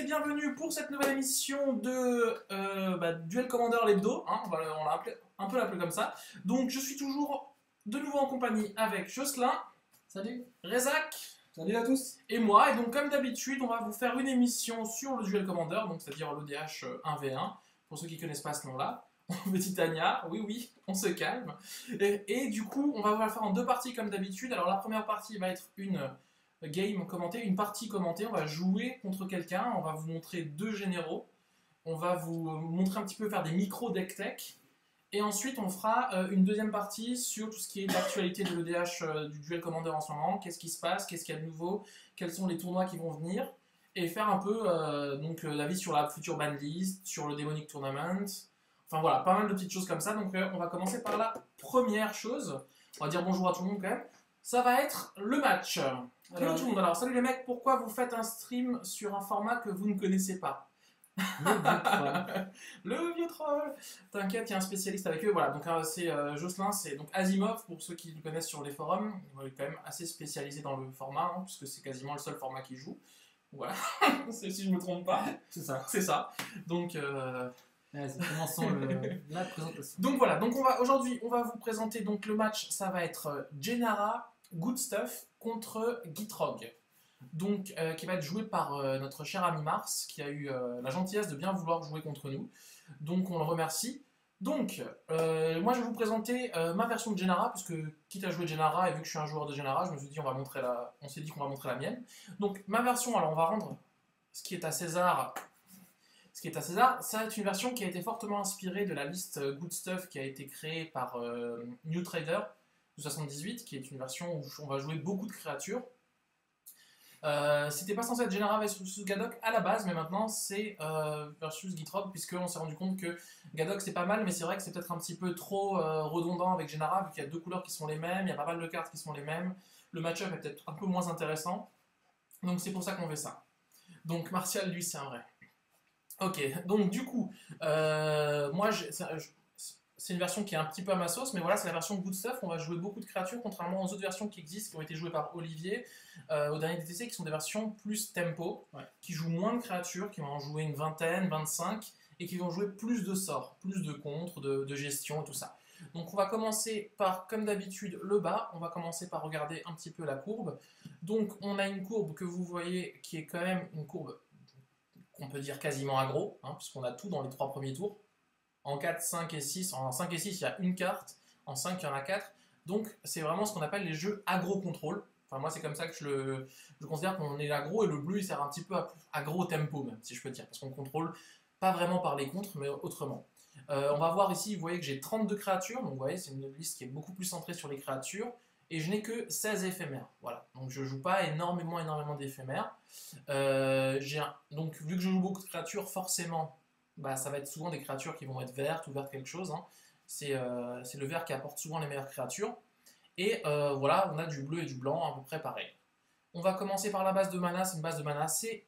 bienvenue pour cette nouvelle émission de Duel Commander l'hebdo, hein, on l'a un peu appelé comme ça. Donc je suis toujours de nouveau en compagnie avec Jocelyn, Salut. Rezak Salut à tous. et moi. Et donc comme d'habitude, on va vous faire une émission sur le Duel Commander, donc c'est-à-dire l'ODH 1v1, pour ceux qui ne connaissent pas ce nom-là. Petit Tania, oui, on se calme. Et du coup, on va vous la faire en deux parties comme d'habitude. Alors la première partie va être une game commentée, une partie commentée. On va jouer contre quelqu'un, on va vous montrer deux généraux. On va vous montrer un petit peu faire des micro deck tech. Et ensuite, on fera une deuxième partie sur tout ce qui est l'actualité de l'EDH du Duel Commander en ce moment. Qu'est-ce qui se passe, qu'est-ce qu'il y a de nouveau, quels sont les tournois qui vont venir. Et faire un peu l'avis sur la future banlist, sur le Demonic Tournament. Enfin voilà, pas mal de petites choses comme ça. Donc on va commencer par la première chose. On va dire bonjour à tout le monde quand même. Ça va être le match. Salut tout le monde. Alors salut les mecs, pourquoi vous faites un stream sur un format que vous ne connaissez pas? Le vieux troll. T'inquiète, il y a un spécialiste avec eux. Voilà, donc c'est Jocelyn, c'est donc Asimov pour ceux qui le connaissent sur les forums. Il est quand même assez spécialisé dans le format, hein, puisque c'est quasiment le seul format qu'il joue. Voilà, si je me trompe pas. C'est ça. C'est ça. Donc Vas-y, commençons la présentation. donc voilà, donc aujourd'hui on va vous présenter donc le match. Ça va être Gennara Good Stuff contre Gitrog. Donc, qui va être joué par notre cher ami Mars, qui a eu la gentillesse de bien vouloir jouer contre nous. Donc, on le remercie. Donc, moi, je vais vous présenter ma version de Gennara, puisque quitte à jouer Gennara, et vu que je suis un joueur de Gennara, je me suis dit, on s'est dit qu'on va montrer la mienne. Donc, ma version, alors on va rendre ce qui est à César. Ce qui est à César, ça est une version qui a été fortement inspirée de la liste Good Stuff qui a été créée par New Trader de 78, qui est une version où on va jouer beaucoup de créatures. C'était pas censé être Gennara versus Gadok à la base, mais maintenant c'est versus Gitrog, puisqu'on s'est rendu compte que Gadok c'est pas mal, mais c'est vrai que c'est peut-être un petit peu trop redondant avec Gennara, vu qu'il y a deux couleurs qui sont les mêmes, il y a pas mal de cartes qui sont les mêmes, le match-up est peut-être un peu moins intéressant, donc c'est pour ça qu'on fait ça. Donc Martial, lui, c'est un vrai. Ok, donc du coup, moi c'est une version qui est un petit peu à ma sauce, mais voilà, c'est la version Good Stuff. On va jouer beaucoup de créatures, contrairement aux autres versions qui existent, qui ont été jouées par Olivier au dernier DTC, qui sont des versions plus tempo, qui jouent moins de créatures, qui vont en jouer une vingtaine, 25, et qui vont jouer plus de sorts, plus de contres, de gestion et tout ça. Donc on va commencer par, comme d'habitude, le bas. On va commencer par regarder un petit peu la courbe. Donc on a une courbe que vous voyez qui est quand même une courbe qu'on peut dire quasiment aggro, hein, puisqu'on a tout dans les trois premiers tours. En 4, 5 et 6, en 5 et 6, il y a une carte, en 5, il y en a 4. Donc, c'est vraiment ce qu'on appelle les jeux aggro-contrôle. Enfin, moi, c'est comme ça que je considère qu'on est aggro, et le bleu, il sert un petit peu à aggro-tempo, même, si je peux dire, parce qu'on contrôle pas vraiment par les contres, mais autrement. On va voir ici, vous voyez que j'ai 32 créatures, donc vous voyez, c'est une liste qui est beaucoup plus centrée sur les créatures, et je n'ai que 16 éphémères. Voilà, donc je joue pas énormément d'éphémères. Donc, vu que je joue beaucoup de créatures, forcément, bah, ça va être souvent des créatures qui vont être vertes ou vertes quelque chose. Hein. C'est le vert qui apporte souvent les meilleures créatures. Et voilà, on a du bleu et du blanc à peu près pareil. On va commencer par la base de mana. C'est une base de mana assez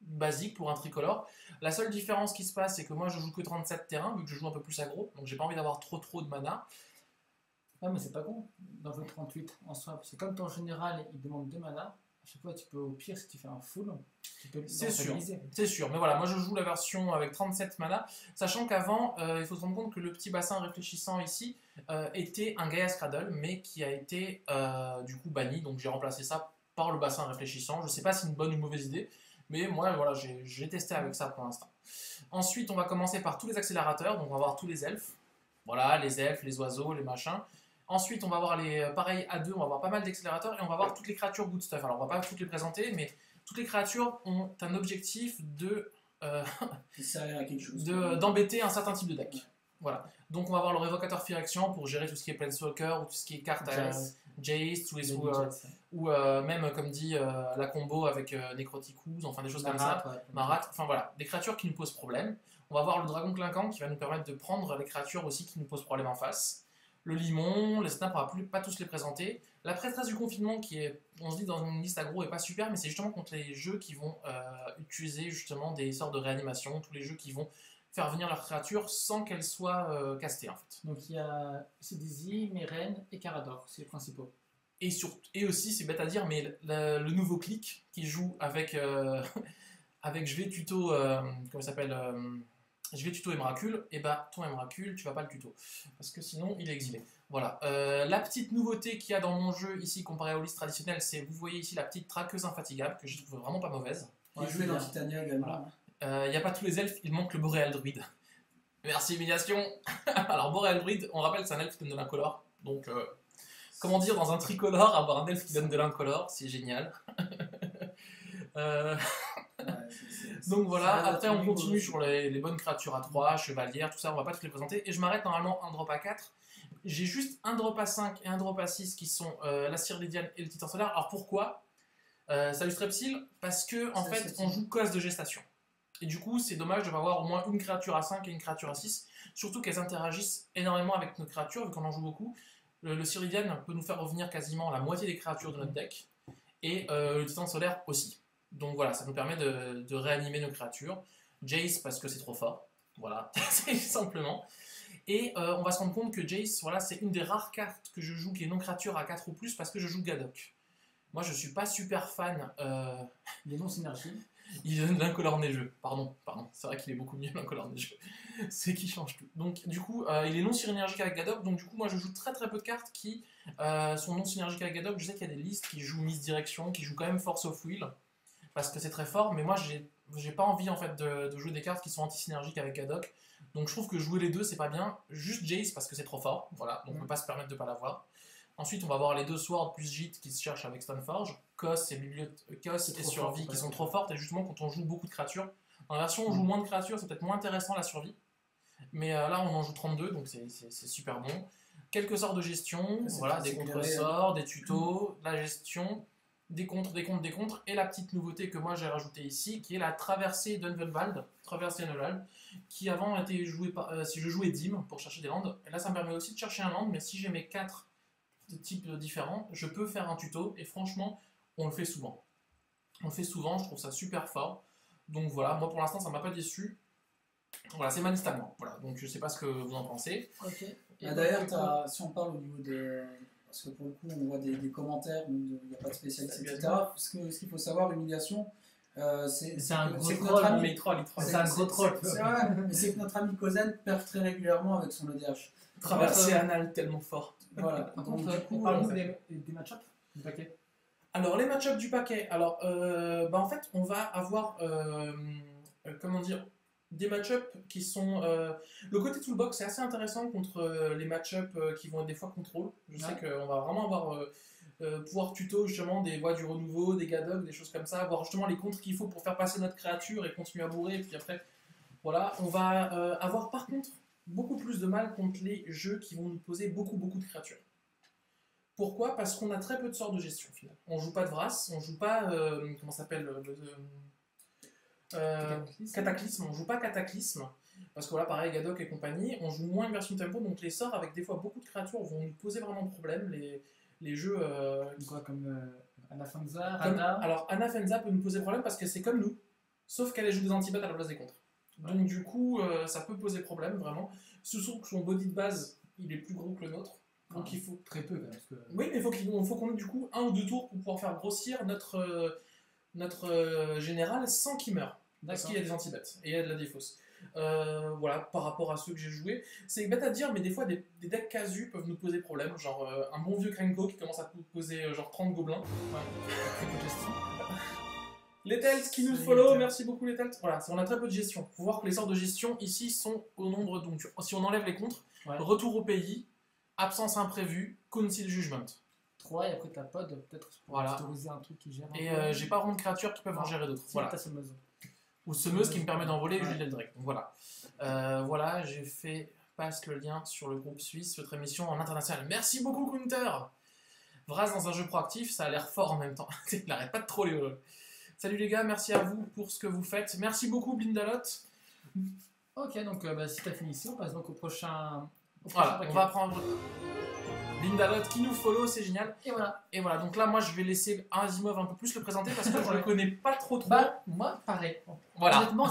basique pour un tricolore. La seule différence qui se passe, c'est que moi je joue que 37 terrains, vu que je joue un peu plus aggro. Donc j'ai pas envie d'avoir trop de mana. Ah, mais c'est pas con dans le 38 en soi. C'est comme ton général, il demande 2 mana. À chaque fois, tu peux, au pire, si tu fais un full, tu peux c'est sûr. Mais voilà, moi je joue la version avec 37 mana, sachant qu'avant, il faut se rendre compte que le petit bassin réfléchissant ici était un Gaia Cradle, mais qui a été du coup banni, donc j'ai remplacé ça par le bassin réfléchissant. Je sais pas si c'est une bonne ou une mauvaise idée, mais moi voilà, j'ai testé avec ça pour l'instant. Ensuite, on va commencer par tous les accélérateurs, donc on va voir tous les elfes. Voilà, les elfes, les oiseaux, les machins. Ensuite, on va voir pareil à deux, on va voir pas mal d'accélérateurs et on va voir toutes les créatures Good Stuff. Alors, on va pas toutes les présenter, mais toutes les créatures ont un objectif d'embêter un certain type de deck. Voilà. Donc, on va voir le révocateur Phyrexian pour gérer tout ce qui est Planeswalker ou tout ce qui est cartes Jace ou même, comme dit, la combo avec Necroticus, enfin des choses comme ça. Marat, enfin voilà, des créatures qui nous posent problème. On va voir le dragon clinquant qui va nous permettre de prendre les créatures aussi qui nous posent problème en face. Le limon, les snaps, on va pas tous les présenter. La prêtresse du confinement qui est, on se dit dans une liste aggro est pas super, mais c'est justement contre les jeux qui vont utiliser justement des sorts de réanimation, tous les jeux qui vont faire venir leurs créatures sans qu'elles soient castées en fait. Donc il y a CDZ, Meren et Carador, c'est les principaux. Et aussi, c'est bête à dire, mais le nouveau clic qui joue avec avec je vais tuto, comment il s'appelle je vais tuto Emrakul, et bah ton Emrakul, tu vas pas le tuto, parce que sinon il est exilé. Voilà. La petite nouveauté qu'il y a dans mon jeu ici comparé aux listes traditionnelles, c'est, vous voyez ici la petite traqueuse infatigable, que je trouve vraiment pas mauvaise. Et jouer dans Titania également. Voilà. Il n'y a pas tous les elfes, il manque le Boréal Druide. Merci humiliation. Alors Boréal Druide, on rappelle, c'est un elfe qui donne de l'incolore, donc comment dire, dans un tricolore, avoir un elfe qui donne de l'incolore, c'est génial. Donc voilà, après on continue sur les bonnes créatures à 3, chevalières, tout ça, on va pas toutes les présenter. Et je m'arrête normalement un drop à 4. J'ai juste un drop à 5 et un drop à 6 qui sont la cire Lydiane et le titan solaire. Alors pourquoi Salut Strepsil, parce que en fait on joue cause de gestation. Et du coup c'est dommage de pas avoir au moins une créature à 5 et une créature à 6. Surtout qu'elles interagissent énormément avec nos créatures, vu qu'on en joue beaucoup. Le Cyridian peut nous faire revenir quasiment la moitié des créatures de notre deck. Et le titan solaire aussi. Donc voilà, ça nous permet de réanimer nos créatures. Jace parce que c'est trop fort, voilà, c'est simplement. Et on va se rendre compte que Jace, voilà, c'est une des rares cartes que je joue qui est non créature à 4 ou plus parce que je joue Gadok. Moi je suis pas super fan. Il est non synergie. Il donne l'incolore neigeux, pardon, c'est vrai qu'il est beaucoup mieux l'incolore neigeux. C'est qui change tout. Donc du coup, il est non synergique avec Gadok, donc du coup moi je joue très peu de cartes qui sont non synergiques avec Gadok. Je sais qu'il y a des listes qui jouent Misdirection, qui jouent quand même Force of Will, parce que c'est très fort, mais moi j'ai pas envie en fait de jouer des cartes qui sont anti-synergiques avec Gadok, donc je trouve que jouer les deux c'est pas bien, juste Jace parce que c'est trop fort, voilà, donc on peut pas se permettre de pas l'avoir. Ensuite on va avoir les deux Swords plus Jit qui se cherchent avec Stoneforge, Kos et Survie qui sont trop fortes, et justement quand on joue beaucoup de créatures, en version où on joue moins de créatures c'est peut-être moins intéressant la survie, mais là on en joue 32 donc c'est super bon. Quelques sorts de gestion, voilà, des contre-sorts, des tutos, la gestion, des contres, et la petite nouveauté que moi j'ai rajoutée ici, qui est la traversée d'Unvelwald, qui avant était jouée par, si je jouais Dim pour chercher des landes, et là ça me permet aussi de chercher un land, mais si j'ai mes 4 types différents, je peux faire un tuto, et franchement, on le fait souvent. Je trouve ça super fort, donc voilà, moi pour l'instant ça m'a pas déçu. Voilà, c'est ma liste à moi, voilà, donc je sais pas ce que vous en pensez. Ok. D'ailleurs, si on parle au niveau de... Parce que pour le coup, on voit des commentaires où il n'y a pas de spécialiste, etc. Ce qu'il faut savoir, l'humiliation, c'est un gros troll, mais il troll. C'est un gros troll. C'est vrai, mais c'est que notre ami Kozen perd très régulièrement avec son EDH. Traversée anal tellement fort. Voilà. Par contre, parlons des match-ups du paquet. Alors, les match-ups du paquet. Alors, en fait, on va avoir, comment dire, des match-ups qui sont... le côté toolbox, c'est assez intéressant contre les match-ups qui vont être des fois contrôle. Je sais qu'on va vraiment avoir... pouvoir tuto justement des voies du renouveau, des Gadok, des choses comme ça, voir justement les contres qu'il faut pour faire passer notre créature et continuer à bourrer, et puis après, voilà, on va avoir par contre beaucoup plus de mal contre les jeux qui vont nous poser beaucoup de créatures. Pourquoi? Parce qu'on a très peu de sorts de gestion finalement. On joue pas de Vras, on joue pas, comment ça s'appelle, Cataclysme, on joue pas Cataclysme, parce que voilà, pareil, Gadok et compagnie, on joue moins une version tempo, donc les sorts avec des fois beaucoup de créatures vont nous poser vraiment problème. Les jeux quoi, comme Anafenza, Rada. Alors Anafenza peut nous poser problème parce que c'est comme nous, sauf qu'elle joue des antibots à la place des contres. Donc du coup ça peut poser problème vraiment. Surtout que son body de base il est plus gros que le nôtre. Donc il faut très peu parce que... Oui, mais il faut qu'on ait du coup 1 ou 2 tours pour pouvoir faire grossir notre général sans qu'il meure. Parce qu'il y a des antibots et il y a de la défausse. Voilà, par rapport à ceux que j'ai joués, c'est bête à dire, mais des fois des decks casus peuvent nous poser problème, genre un bon vieux Krenko qui commence à nous poser genre 30 gobelins. Les Telts qui nous follow, merci beaucoup les Telts. Voilà, on a très peu de gestion. Faut voir que les sorts de gestion ici sont au nombre, donc si on enlève les contres, retour au pays, absence imprévue, Council Judgment. 3 et après t'as pod, peut-être pour autoriser un truc qui gère. Et j'ai pas vraiment de créatures qui peuvent en gérer d'autres. Voilà. Ou semeuse qui me permet d'envoler Jules Eldrick. Donc voilà. Voilà, j'ai fait passe le lien sur le groupe suisse, votre émission en international. Merci beaucoup, Counter. Vraz dans un jeu proactif, ça a l'air fort en même temps. Il n'arrête pas de troller. Salut les gars, merci à vous pour ce que vous faites. Merci beaucoup, Blindalot. Ok, donc si t'as fini ici, on passe donc au prochain. Voilà, on va prendre Blindalot qui nous follow, c'est génial. Et voilà, donc là, moi je vais laisser Asimov un peu plus le présenter parce que je le connais pas trop. Bah, moi, pareil. Voilà. Honnêtement,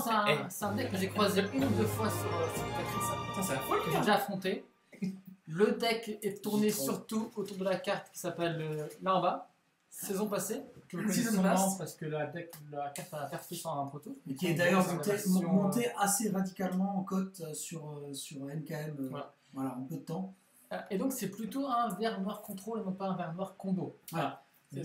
c'est un deck que j'ai croisé 1 ou 2 fois sur Patrice. C'est la folie. J'ai déjà affronté. Le deck est tourné surtout autour de la carte qui s'appelle là en bas. saison passée, que vous Season connaissez sûrement Pass. parce que la carte a percé sur un proto. Et qui est d'ailleurs C'est la monté, version, monté assez radicalement en cote sur NKM Voilà. voilà, en peu de temps. Et donc c'est plutôt un vert noir contrôle et non pas un vert noir combo. Voilà. C'est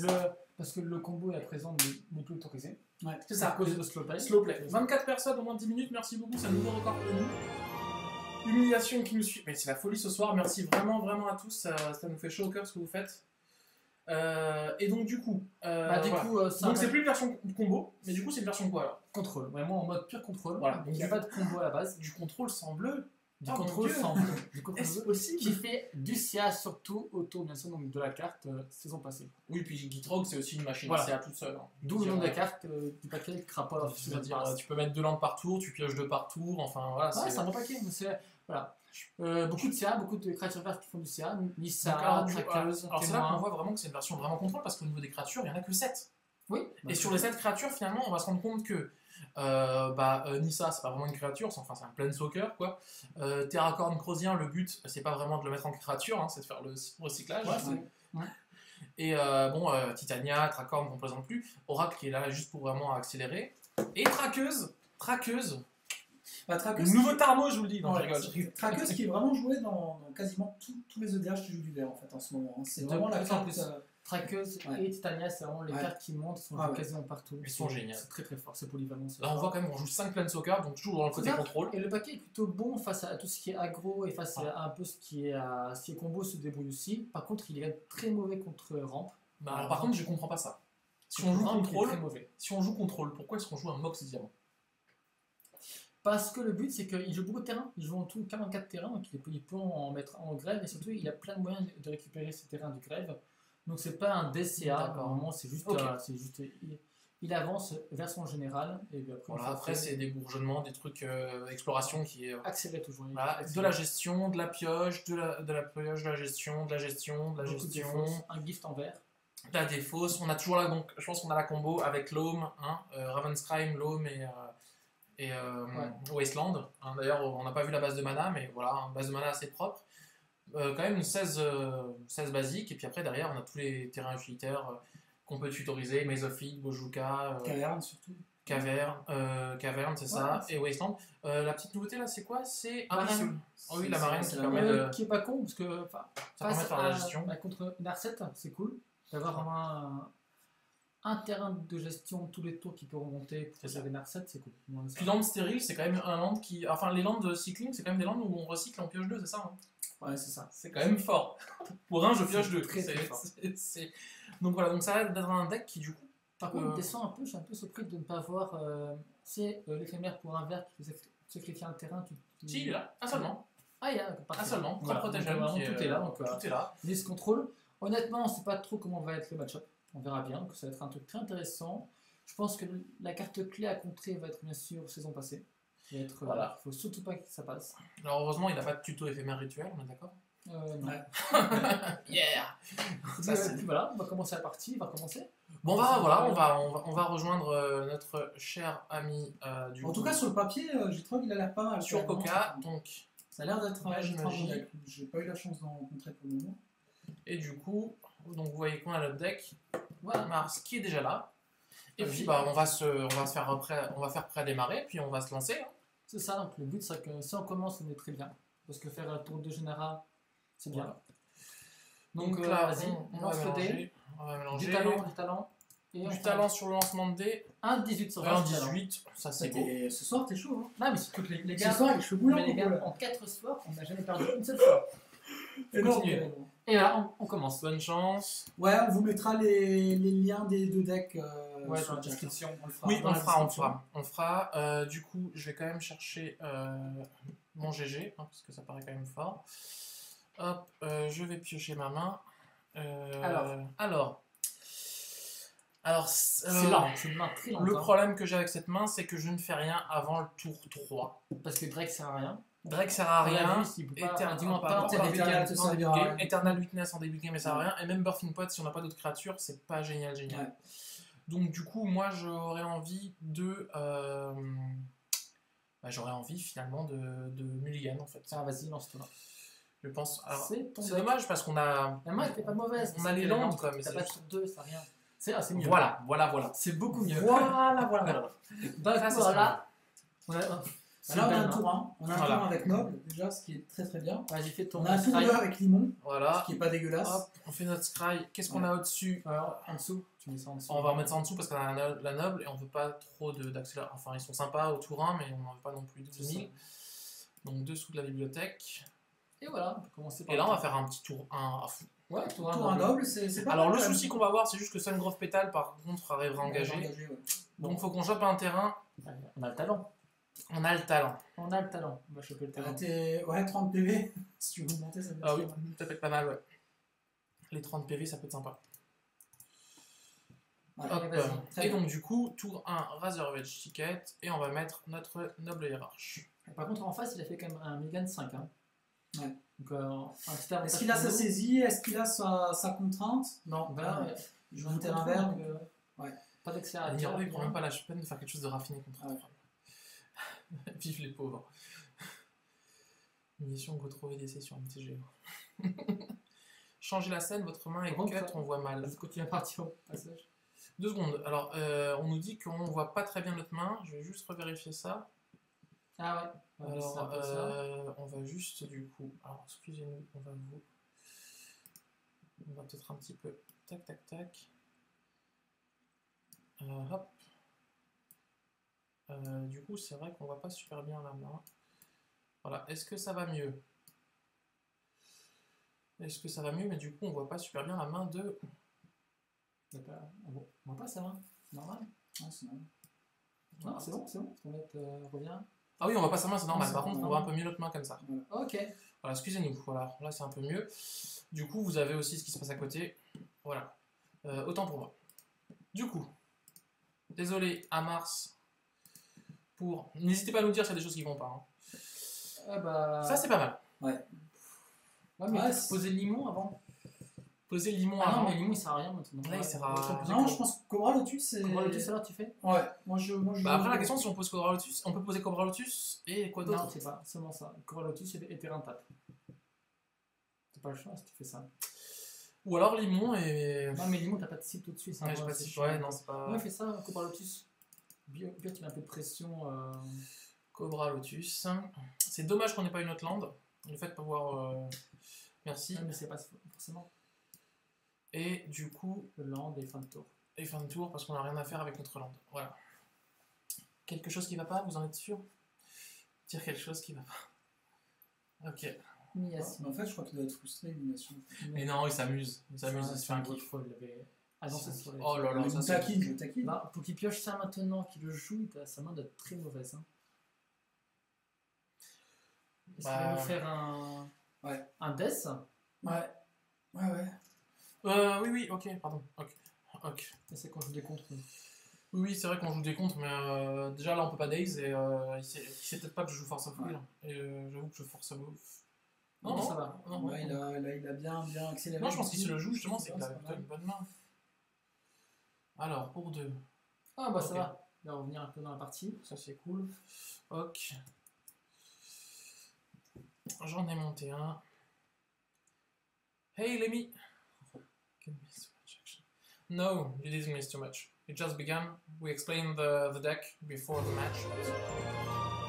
Parce que le combo est à présent n'est plus autorisé. Ouais. C'est ça. À cause de slow play. Slow play. 24 personnes en moins de 10 minutes, merci beaucoup, c'est un nouveau record pour nous. Humiliation qui nous suit. Mais c'est la folie ce soir, merci vraiment à tous, ça nous fait chaud au cœur ce que vous faites. Et donc du coup, donc c'est plus une version combo, mais du coup c'est une version quoi alors? Contrôle, vraiment en mode pur contrôle. Voilà. Donc il n'y a pas de combo à la base. Du contrôle sans bleu. Du Oh, contrôle mon Dieu. sans bleu. Du contrôle Est-ce bleu possible? qui fait du CA surtout autour bien sûr donc, de la carte saison passée. Oui, puis Gitrog c'est aussi une machine, Voilà. c'est à toute seule. Hein. D'où le nom de la carte du paquet Crapole. C'est-à-dire, tu peux mettre 2 landes par tour, tu pioches 2 par tour, enfin voilà. Ouais, c'est un bon paquet. Mais voilà. Beaucoup de CA, beaucoup de créatures vertes qui font du CA. Nissa, Alors Traqueuse, c'est là qu'on Témoin. voit vraiment que c'est une version vraiment contrôle parce qu'au niveau des créatures, il n'y en a que 7. Oui. Et sur les 7 créatures, finalement, on va se rendre compte que Nissa, c'est pas vraiment une créature, c'est un planeswalker quoi. Terracorn Crozien, le but, c'est pas vraiment de le mettre en créature, hein, c'est de faire le recyclage. Ouais. Et Titania, Tracorn qu'on ne présente plus, Oracle qui est là juste pour vraiment accélérer. Et Traqueuse, Traqueuse, le nouveau Tarmo, je vous le dis. Non, ouais, je rigole. Traqueuse qui est vraiment joué dans quasiment tous les EDH qui jouent du vert en fait en ce moment. Hein. C'est De vraiment la plus en carte. plus. Traqueuse Ouais. et Titania, c'est vraiment les Ouais. cartes qui montent, sont Ah ouais. quasiment partout. Ils sont géniaux. C'est très fort, c'est polyvalent. c'est Là, on fort. voit quand même qu'on joue 5 planeswalkers, donc toujours dans le côté C'est ça. contrôle. Et le paquet est plutôt bon face à tout ce qui est aggro et face à un peu ce qui est combo se débrouille aussi. Par contre, il est très mauvais contre ramp. Bah, alors, par contre, je comprends pas ça. Si on joue Ramp, il est contrôle, très mauvais. pourquoi est-ce qu'on joue un Mox Diamant? Parce que le but, c'est qu'il joue beaucoup de terrain. Il joue en tout 44 terrains, donc il peut en mettre en grève et surtout, il a plein de moyens de récupérer ces terrains du grève. Donc, c'est pas un DCA, D'accord. normalement, c'est juste, Ok. il avance vers son général et puis après, Voilà, une fois après, fait, c'est des bourgeonnements, des trucs exploration qui est. accélérer toujours. Voilà, Accélérer. de la gestion, de la pioche, de la pioche, de la gestion, de la gestion, de la Beaucoup de gestion, défauts, un gift en vert. de la défausse. On a toujours donc, je pense qu'on a la combo avec l'Home, hein, Ravenscrime, l'Home et Wasteland. Hein, d'ailleurs, on n'a pas vu la base de mana, mais voilà, une base de mana assez propre. Quand même une 16 basique, et puis après, derrière, on a tous les terrains utilitaires qu'on peut tutoriser, Maze of Id, Bojuka, Caverne surtout. Caverne, c'est ça, et Wasteland. La petite nouveauté là, c'est quoi? C'est Marraine. Oh oui, la marraine qui la permet de. Qui est pas con parce que Ça permet de face faire la gestion. contre Narset, c'est cool d'avoir vraiment un terrain de gestion tous les tours qui peut remonter pour C'est ça. gérer Narset, c'est cool. Moi, ça- Puis land stérile, c'est quand même un land qui. Enfin, les lands de cycling, c'est quand même des lands où on recycle en pioche 2, c'est ça hein? Ouais, c'est ça. C'est quand même fort. Pour un, je pioche C'est 2. très, très fort. Donc voilà, donc ça a l'air d'être un deck qui, du coup. Par contre, descend un peu, je suis un peu surpris de ne pas voir l'éphémère pour un vert qui peut sacrifier un terrain. Si, il est là, un seulement. Ah, il y a Un seulement. Voilà, Trois donc, protégés. vraiment, tout est là. Donc, Tout est là. List control. Honnêtement, on ne sait pas trop comment va être le match-up. On verra bien, que ça va être un truc très intéressant. Je pense que la carte clé à contrer va être bien sûr saison passée. Il va être, Voilà. faut surtout pas que ça passe. Alors heureusement, il n'a pas de tuto éphémère rituel, on est d'accord? Non. Ouais. Yeah. Ça, puis voilà, on va commencer la partie, on va commencer. Bon, on va rejoindre notre cher ami du En tout cas, sur le papier, j'ai trouvé qu'il a l'air pas mal. sur quand même, Coca, hein. donc. Ça a l'air d'être un Mage bon magie. deck. J'ai pas eu la chance d'en rencontrer pour le moment. Et du coup, donc vous voyez qu'on a notre deck. Voilà. Mars qui est déjà là. Et Vas-y. puis on va faire prédémarrer, puis on va se lancer. Hein. C'est ça, donc le but c'est que si on commence, on est très bien. Parce que faire un tour de général, c'est bien. Voilà. Donc là, vas-y, on lance va le dé. mélanger. On va mélanger. Du talent. Et Du talent sur le lancement de dés. Un 18 sur 20. Un du talent. 18, ça c'est beau. Ce soir, t'es chaud. Hein. Non, mais c'est toutes les Ce gars. soir, les cheveux boulants. Mais les gars, en 4 soirs, on n'a jamais perdu une seule fois. Continuez. Et là, on commence. Bonne chance. Ouais, on vous mettra les liens des deux decks Ouais, sur dans la le chat. description, on le fera. Oui, Dans on la le description. fera. Du coup, je vais quand même chercher mon GG, hein, parce que ça paraît quand même fort. Hop, je vais piocher ma main. Alors, C'est lent, c'est une main très lente. le hein. problème que j'ai avec cette main, c'est que je ne fais rien avant le tour 3. Parce que Drake sert à rien. Drake sert à rien. Dis-moi pas. Eternal te servira à rien. Eternal Witness en début de game, mais ça sert à rien. Et même Birthing Pod, si on n'a pas d'autres créatures, c'est pas génial. Ouais. Donc du coup, moi, j'aurais envie de... j'aurais envie finalement de mulligan en fait. Tiens, vas-y, lance-toi. Je pense... Alors, C'est ton c'est deck. dommage parce qu'on a... La main était pas mauvaise. On a les landes, quoi, mais T'as c'est pas juste- sur 2, ça rien. C'est assez mieux. Voilà, voilà, voilà. C'est beaucoup mieux. Voilà, voilà, voilà. Donc Ça, c'est voilà. On a, Alors, on a un belle tour main. 1. On a un Voilà. tour 1 avec Noble, déjà, ce qui est très très bien. Ouais, j'ai fait ton On a un tour 2 scry. avec Limon, ce Voilà. qui est pas dégueulasse. Hop, on fait notre scry. Qu'est-ce qu'on a au-dessus? Alors, en dessous, tu mets ça en dessous. On va remettre ça en dessous parce qu'on a la noble et on veut pas trop d'accélération. Enfin, ils sont sympas au tour 1, mais on n'en veut pas non plus 12 000. Donc, dessous de la bibliothèque. Et voilà, on peut commencer par. Et là, on va faire un petit tour 1 à fond. Ouais, tour Tour 1 Noble, c'est pas Alors, mal, le quand même. souci qu'on va avoir, c'est juste que Sungrove Pétale, par contre, arrivera engagé. Ouais. Donc, faut qu'on chope un terrain. On a le talent. On a le talent. On a le talent. On va choper le talent. Ouais, 30 PV. Si tu veux monter, ça peut être Ah oui, pas mal. ça peut être pas mal, ouais. Les 30 PV, ça peut être sympa. Ouais, Hop. vas-y, très Et bien. donc, du coup, tour 1, Razorwedge Ticket. Et on va mettre notre noble hiérarche. Par contre, en face, il a fait quand même un Megan 5. Hein. Ouais. Donc, un petit avantage Est-ce qu'il a pour sa nous. saisie? Est-ce qu'il a sa contrainte? Non. Voilà, ouais. Je joue un terrain vert. donc, Ouais. Pas Ah, d'accélérateur. Niro, il prend même pas la peine de faire quelque chose de raffiné contre Ouais. Vive les pauvres. Mission go trouver des sessions MTG. Changez la scène, votre main est Par contre, cut, on voit mal. Je continue à partir au passage. 2 secondes. Alors, on nous dit qu'on voit pas très bien notre main. Je vais juste revérifier ça. Ah ouais. Ouais, c'est un Alors, peu ça. on va juste du coup. Alors, excusez-nous, on va vous. On va peut-être un petit peu. Tac, tac, tac. Hop. Du coup, c'est vrai qu'on voit pas super bien la main. Voilà. Est-ce que ça va mieux? Est-ce que ça va mieux? Mais du coup, on voit pas super bien la main de. On voit pas ça, hein. C'est normal. Non, c'est normal. Non, c'est bon, c'est bon. On va mettre, revient. Ah oui, on voit pas sa main, c'est normal. c'est Par contre, on normal. voit un peu mieux notre main comme ça. Ok. Voilà, excusez-nous. Voilà, là c'est un peu mieux. Du coup, vous avez aussi ce qui se passe à côté. Voilà. Autant pour moi. Du coup, désolé à Mars pour. N'hésitez pas à nous dire s'il y a des choses qui vont pas. Hein. Ah bah. Ça, c'est pas mal. Ouais, mais Ouais, poser le limon avant. Poser le limon Ah non, avant. mais le limon il sert à rien maintenant. Là, il sert à- Non, je pense que Cobra Lotus, c'est. Cobra Lotus, alors tu fais? Ouais, moi je. Bah, après, la question, si on pose Cobra Lotus, on peut poser Cobra Lotus et quoi Non, d'autre? c'est pas seulement ça. Cobra Lotus et terrain tape. T'as pas le choix si tu fais ça. Ou alors limon et. Non, mais limon, t'as pas de cible tout de suite. Ouais, j'ai pas de c'est cible. chiant. Ouais, non, c'est pas. Ouais, fais ça, Cobra Lotus. Bio, tu mets un peu de pression. Cobra Lotus. C'est dommage qu'on n'ait pas une autre land. Le fait de pouvoir. Merci. Ouais, mais c'est pas forcément Et du coup, le land et fin de tour. et fin de tour parce qu'on n'a rien à faire avec notre land. Voilà. Quelque chose qui va pas, vous en êtes sûr? Dire quelque chose qui va pas. Ok. Mais en fait, je crois qu'il doit être frustré, Illumination. Mais non, il s'amuse. Il s'amuse, il se fait un kiff. kiff. Il avait annoncé sur les. Oh là là, Mais ça je c'est. taquine, je taquine. Bah, pour qu'il pioche ça maintenant, qu'il le joue, sa main doit être très mauvaise. Hein. Est-ce qu'il va Bah, nous faire un. Ouais. Un death? Ouais. Ouais. Oui, oui, ok, pardon. Ok. Ok. Et c'est quand je joue des contre. Oui, oui, c'est vrai qu'on joue des contres, mais déjà là on peut pas daze et il sait peut-être pas que je joue Force of Will. Et j'avoue que je force move. Non, non, ça va. Non, Ouais, il a bien accéléré. non, je pense qu'il se le joue justement, c'est Ouais, qu'il a c'est plutôt pas une bonne main. Alors, pour 2, Ah bah ça Ok. va. Il va revenir un peu dans la partie. ça c'est cool. Ok. J'en ai monté un. Hey, Lemmy! Can miss too much action. No, you didn't miss too much. It just began. We explained the deck before the match.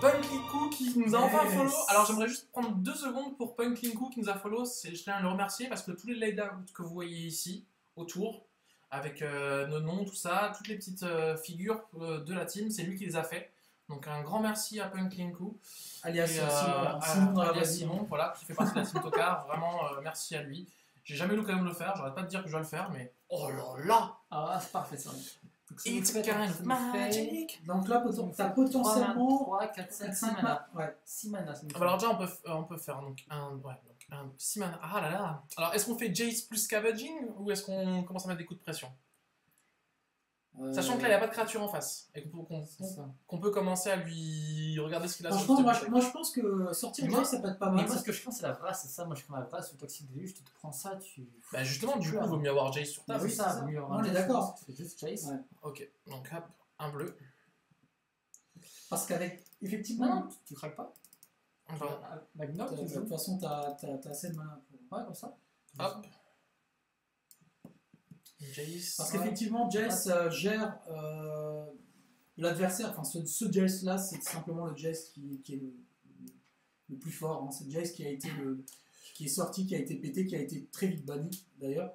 Punklinku qui nous a enfin Yes. follow. Alors j'aimerais juste prendre 2 secondes pour Punklinku qui nous a follow. Je tiens à le remercier parce que tous les layouts que vous voyez ici, autour, avec nos noms, tout ça, toutes les petites figures de la team, c'est lui qui les a fait. Donc un grand merci à Punklinku. Alias Et, Simon dans la alias vraie vie. Simon, voilà, qui fait partie de la team Tokar. Vraiment, merci à lui. J'ai jamais eu l'occasion de le faire, j'arrête pas de dire que je dois le faire, mais oh là là! Ah, c'est parfait ça. Donc, ça nous It's fait- kind ça of nous fait magic! Donc là, t'as potentiellement 3, 4, 5, 6 5 mana. mana. Ouais. 6 mana, ça nous Ah fait. bah alors déjà on peut faire donc un 6 mana. Ah là là! Alors est-ce qu'on fait Jace plus Scavenging ou est-ce qu'on commence à mettre des coups de pression? Sachant que là il n'y a pas de créature en face et C'est ça. qu'on peut commencer à lui regarder ce qu'il a Franchement, sur le moi, deck. je pense que sortir Moi- Jace, ça peut être pas Mais mal. moi, ce que je pense, c'est la vraie, c'est ça. Moi, je prends la vraie, le toxique déluge, tu te prends ça, tu. Bah justement, du coup, Clair. il vaut mieux avoir Jace sur Bah table. oui, c'est c'est ça, ça. vaut mieux avoir On un est Jace, d'accord. Tu fais juste Chase. Ouais. Ok, donc hop, un bleu. Parce qu'avec, Non, effectivement, non, tu craques pas. Enfin, Magnob, de tu joues. toute façon, t'as assez de mana pour. Ouais, comme ça. hop. Jace. Parce qu'effectivement, Jace gère l'adversaire. Enfin, ce Jace-là, c'est simplement le Jace qui est le plus fort. Hein. C'est Jace qui est sorti, qui a été pété, qui a été très vite banni d'ailleurs.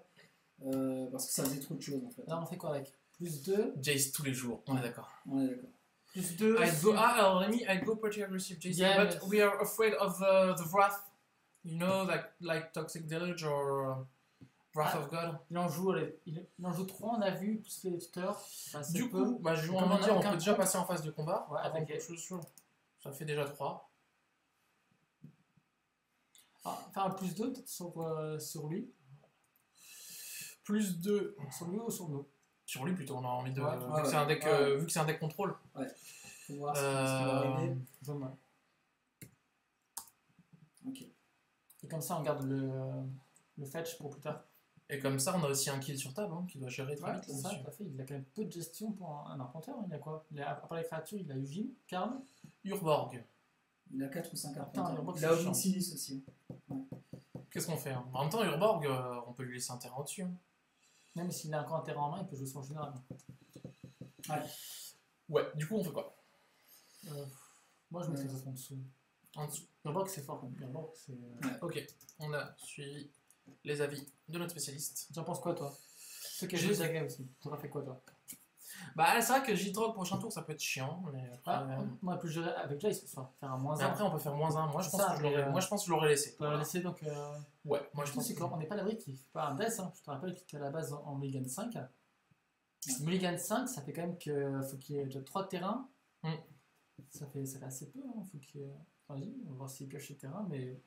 Parce que ça faisait trop de choses en fait. Là, on fait quoi avec plus 2. Jace tous les jours, on est d'accord. On est d'accord. Plus 2. Alors Rémi, I'd go pretty aggressive Jace, Yeah, but we are afraid of the wrath. You know, like Toxic Deluge or Wrath of God. Il en joue 3, on a vu, plus les tuteurs. Enfin, c'est Du peu. coup, bah, je vais Comme on a dire, on aucun peut déjà compte. passer en phase de combat. Ouais, avant avec- quelque chose. Ça fait déjà 3. Enfin, plus 2 peut-être sur lui. Plus 2. Sur lui ou sur nous. Sur lui plutôt, on a envie de. Ouais, vu que c'est un deck, ouais. vu que c'est un deck contrôle. Faut voir ce qui va arriver. Dommage. Ok. Et comme ça, on garde le fetch pour plus tard. Et comme ça, on a aussi un kill sur table qui doit gérer très Ouais, vite c'est ça, là-dessus. tout à fait. Il a quand même peu de gestion pour un arpenteur. Il a quoi? À part les créatures, il a Eugene, Karl. Urborg. Il a 4 ou 5 Putain, arpenteurs. Urborg, Il a c'est Odin chiant. Silis aussi. Qu'est-ce qu'on fait hein En même temps, Urborg, on peut lui laisser un terrain au-dessus. Hein. Même s'il a encore un terrain en main, il peut jouer son général. Ouais, du coup, on fait quoi Moi, je mettrais ça en dessous. En dessous. Urborg, c'est fort. Urborg, c'est. Ok, on a suivi les avis de notre spécialiste. Tu en penses quoi, toi? Ceux qui J'ai- jouent Zaga aussi. T'aurais fait quoi, toi? Bah, c'est vrai que J-Drog prochain tour, ça peut être chiant. Mais après, On aurait pu gérer avec Jace ce soir. Faire un moins mais 1. après, on peut faire -1. Moi, je C'est pense ça, que je l'aurais mais, moi, je pense que je l'aurais laissé. On peut la laisser donc. Ouais, moi, je Je pense c'est que qu'on n'est pas à l'abri qu'il fait pas un death. Hein. Je te rappelle qu'il était à la base en Mulligan 5. Mulligan 5, ça fait quand même qu'il faut qu'il y ait déjà 3 terrains. Mm. Ça fait assez peu. Hein. Faut qu'il y ait... Vas-y, on va voir s'il pioche les terrains, mais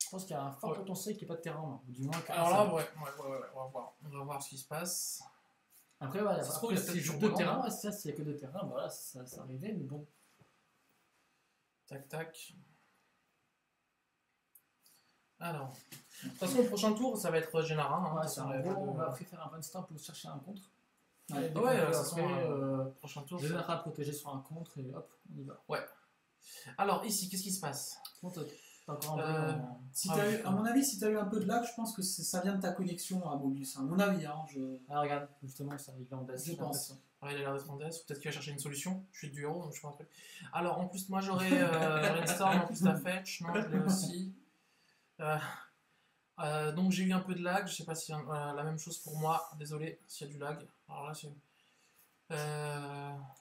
je pense qu'il y a un fort Ouais. potentiel qu'il n'y ait pas de terrain en main. Ou du moins, Alors là, ouais, on va voir. On va voir ce qui se passe. Après, ouais, Ça se trouve, après, il y a s'il peut-être joue du 2 roulement, terrains, hein. ouais, c'est ça, s'il n'y a que 2 terrains, voilà, ça arrivait, mais bon. Tac, tac. Alors, de toute façon, le prochain tour, ça va être Gennara. Hein, Ouais, ça c'est un va gros, être, on va après faire un brainstorm pour chercher un contre. Ouais, Et dès ouais, qu'on peut ça sent, après, prochain tour. général protégé sur un contre et hop, on y va. Alors, ici, qu'est-ce qui se passe Bon, t'as encore un Euh, peu en- Si Ah t'as oui. eu, à mon avis, si tu as eu un peu de lag, je pense que ça vient de ta connexion à Mobius. À mon avis, hein, Ah, regarde, justement, ça il est en baisse. Je j'ai pense. l'impression. Ouais, il a l'air d'être en death, ou peut-être qu'il va chercher une solution. Je suis du héros, donc je fais un truc. Alors, en plus, moi j'aurais Brainstorm, en plus la fetch, non, je l'ai aussi. Donc j'ai eu un peu de lag, je sais pas si la même chose pour moi, désolé s'il y a du lag. Alors là, c'est.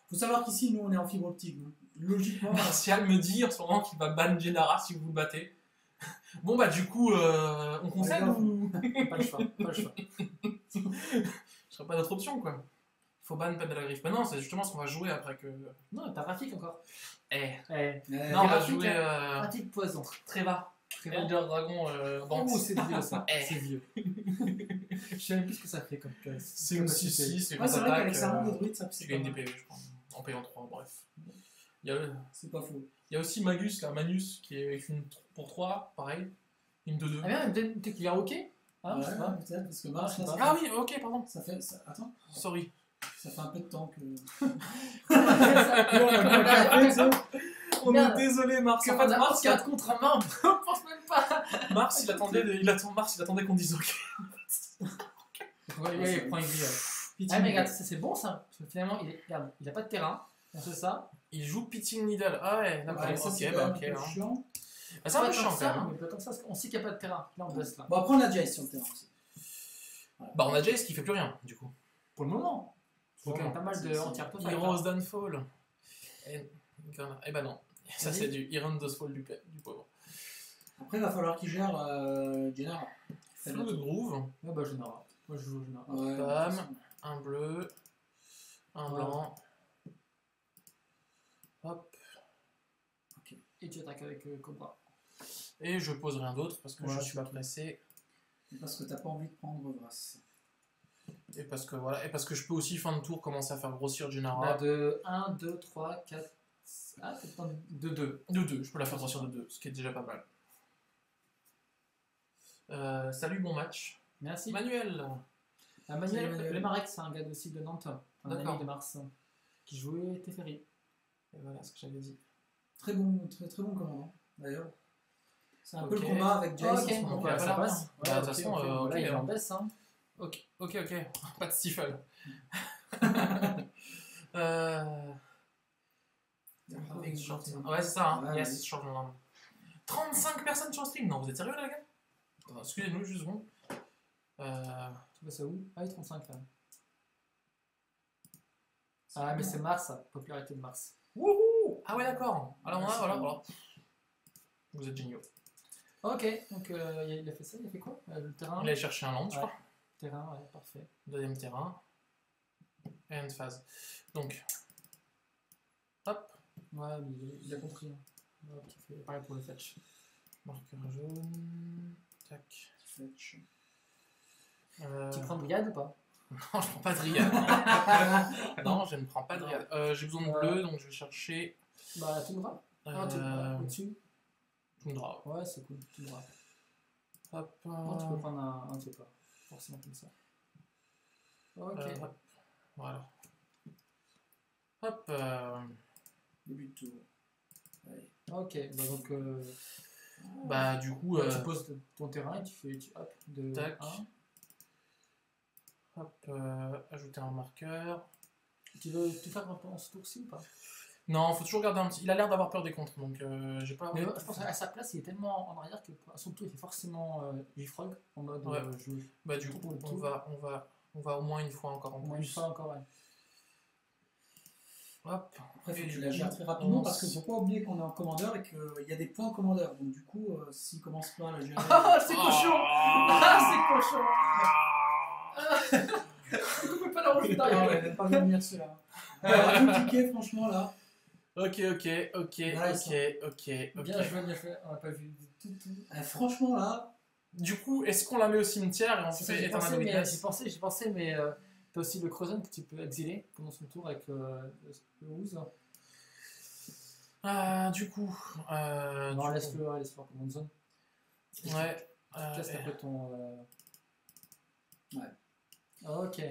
Faut savoir qu'ici, nous, on est en fibre optique. Donc, logiquement, Martial me dit en ce moment qu'il va ban Gennara si vous le battez. Bon, bah, du coup, on concède Regarde. ou. Pas le choix, pas le choix. Je serais pas d'autre option, quoi. Il faut ban Pep de la Griffe. Mais non, c'est justement ce qu'on va jouer après que. Non, t'as Rafik encore. Eh. Eh, eh, Non, on va Rafik, jouer Rafik poison. Treva. Très Elder Dragon dans Oh, c'est vieux ça. Eh. C'est vieux. Je sais même plus ce que ça fait comme classe. C'est une 6-6, c'est ouais, quand c'est vrai qu'avec t'attaques, Serment de Druide, ça tu c'est gagnes pas des mal. PV, je crois, en payant 3, bref. Il y a, C'est pas faux. il y a aussi Magus, là, Manus, qui est avec une pour 3, pareil, une 2-2. Ah bien, peut-être qu'il y a OK. Ah, je sais Ouais, pas. peut-être, parce que Marche, Ah, là, Ah oui, ok, pardon, ça fait. Attends, sorry. ça fait un peu de temps que. On Merde. est désolé, Mars. En On fait, a Mars, 4 contre un membre, on pense même pas. Mars, il attendait qu'on dise ok. Ouais, il prend une vie. Ah, mais regarde, ça, c'est bon ça. Parce que finalement, regarde, il a pas de terrain. On sait ça. Il joue Pitching Needle. Ah ouais, d'accord, Ouais, ça, ok, c'est bah quand ok. même un peu hein. chiant. Bah, c'est un peu Pas tant chiant que ça, quand même. mais pas tant que ça, parce qu'on sait qu'il n'y a pas de terrain. Là, on baisse là. Bon, après, on a Jace sur le terrain aussi. Bah, on a Jace qui fait plus rien, du coup. Pour le moment. Il faut quand même pas mal de C'est- anti-artefact. Heroes Downfall. Eh bah non. Ça, Vas-y. c'est du Iron Dustfall du pauvre. Après, il va falloir qu'il gère Gennara. Fluid Groove. Ouais, bah, général. Moi, je joue au général. Ouais, Bam. de toute façon. Un bleu, un Ouais. blanc. Hop. Et tu attaques avec Cobra. Et je pose rien d'autre parce que Ouais, je suis pas c'est tout. pressé. Parce que t'as pas envie de prendre Vras. Et parce que voilà. Et parce que je peux aussi fin de tour commencer à faire grossir On a Gennara. de 1, 2, 3, 4. Ah, c'est pas de 2. De 2, je peux la faire grossir de 2, ce qui est déjà pas mal. Salut, bon match. Merci. Manuel. Manuel, Salut, Manuel. le Marek, c'est un gars aussi de Nantes. Un D'accord. ami de Mars. Qui jouait Teferi. Et voilà ce que j'avais dit. Très bon commandant, d'ailleurs. C'est un peu Ok. le combat avec Jace Ok, en ce moment. donc ouais, ça voilà. passe. Bah, de toute façon, voilà, ok, il est en hein. baisse. Hein. Ok. Pas de stifle. Ouais, c'est ça, hein. Ouais, Yes, je change mon nom. 35 personnes sur le stream. Non, vous êtes sérieux, là, les gars? Attends, excusez-nous, juste bon. Tu vois ça où? Ah oui, 35 là. Ah, mais c'est Mars, ça. Popularité de Mars. Wouhou! Ah ouais, d'accord. Alors, voilà. Vous êtes géniaux. Ok, donc il a fait ça, il a fait quoi? Le terrain? Il a cherché un land, je Ouais. crois. Terrain, ouais, parfait. Deuxième terrain. Et end phase. Donc, hop, Ouais, mais il a compris. Hein. Hop, il fait pareil pour le fetch. marqueur jaune. Tac. Fetch. Tu prends de Dryad ou pas? Non, je prends pas de Dryad. Non, je ne prends pas de Dryad. J'ai besoin de bleu, donc je vais chercher. Bah, la Tundra. Ah, Tundra, au-dessus. Tundra. Ouais, c'est cool, Tundra. Hop. Non, tu peux prendre un je sais pas. Forcément comme ça. Ok. Hop. Voilà. Hop. Début de tour. Allez. Ok, bah donc. Bah, du coup. Tu poses ton terrain et tu fais. Hop, de Tac. 1. Hop. Ajouter un marqueur. Tu veux tout faire en ce tour-ci ou pas? Non, faut toujours garder un petit. Il a l'air d'avoir peur des contres, donc j'ai pas. Mais je pense qu'à sa place, il est tellement en arrière que à son tour, il fait forcément J-Frog en mode Ouais. jeu. Bah, du coup, on va au moins une fois encore en Au moins plus. une fois encore, ouais. Hop. Après, il faut Et que tu du la coup, gères très rapidement on parce qu'il ne faut pas oublier qu'on est en commandeur et qu'il y a des points commandeurs. Donc, du coup, s'il ne commence pas à la gérer. Ah, c'est cochon! Ah, c'est cochon! Tu peux pas la rouler Ah derrière. ouais, pas venir celui-là. Tout ticket, franchement, là. Ok. Nice. Bien joué, bien joué. On n'a pas vu tout. Franchement, là. Du coup, est-ce qu'on la met au cimetière et on C'est ça, fait j'ai Eternal pensé, Witness? j'ai pensé, mais t'as aussi le Crozen que tu peux exiler pendant son tour avec le Ooze. Du coup. Non, du laisse-le en command zone. coup, ouais. Tu testes un peu ton. Ouais. Ok.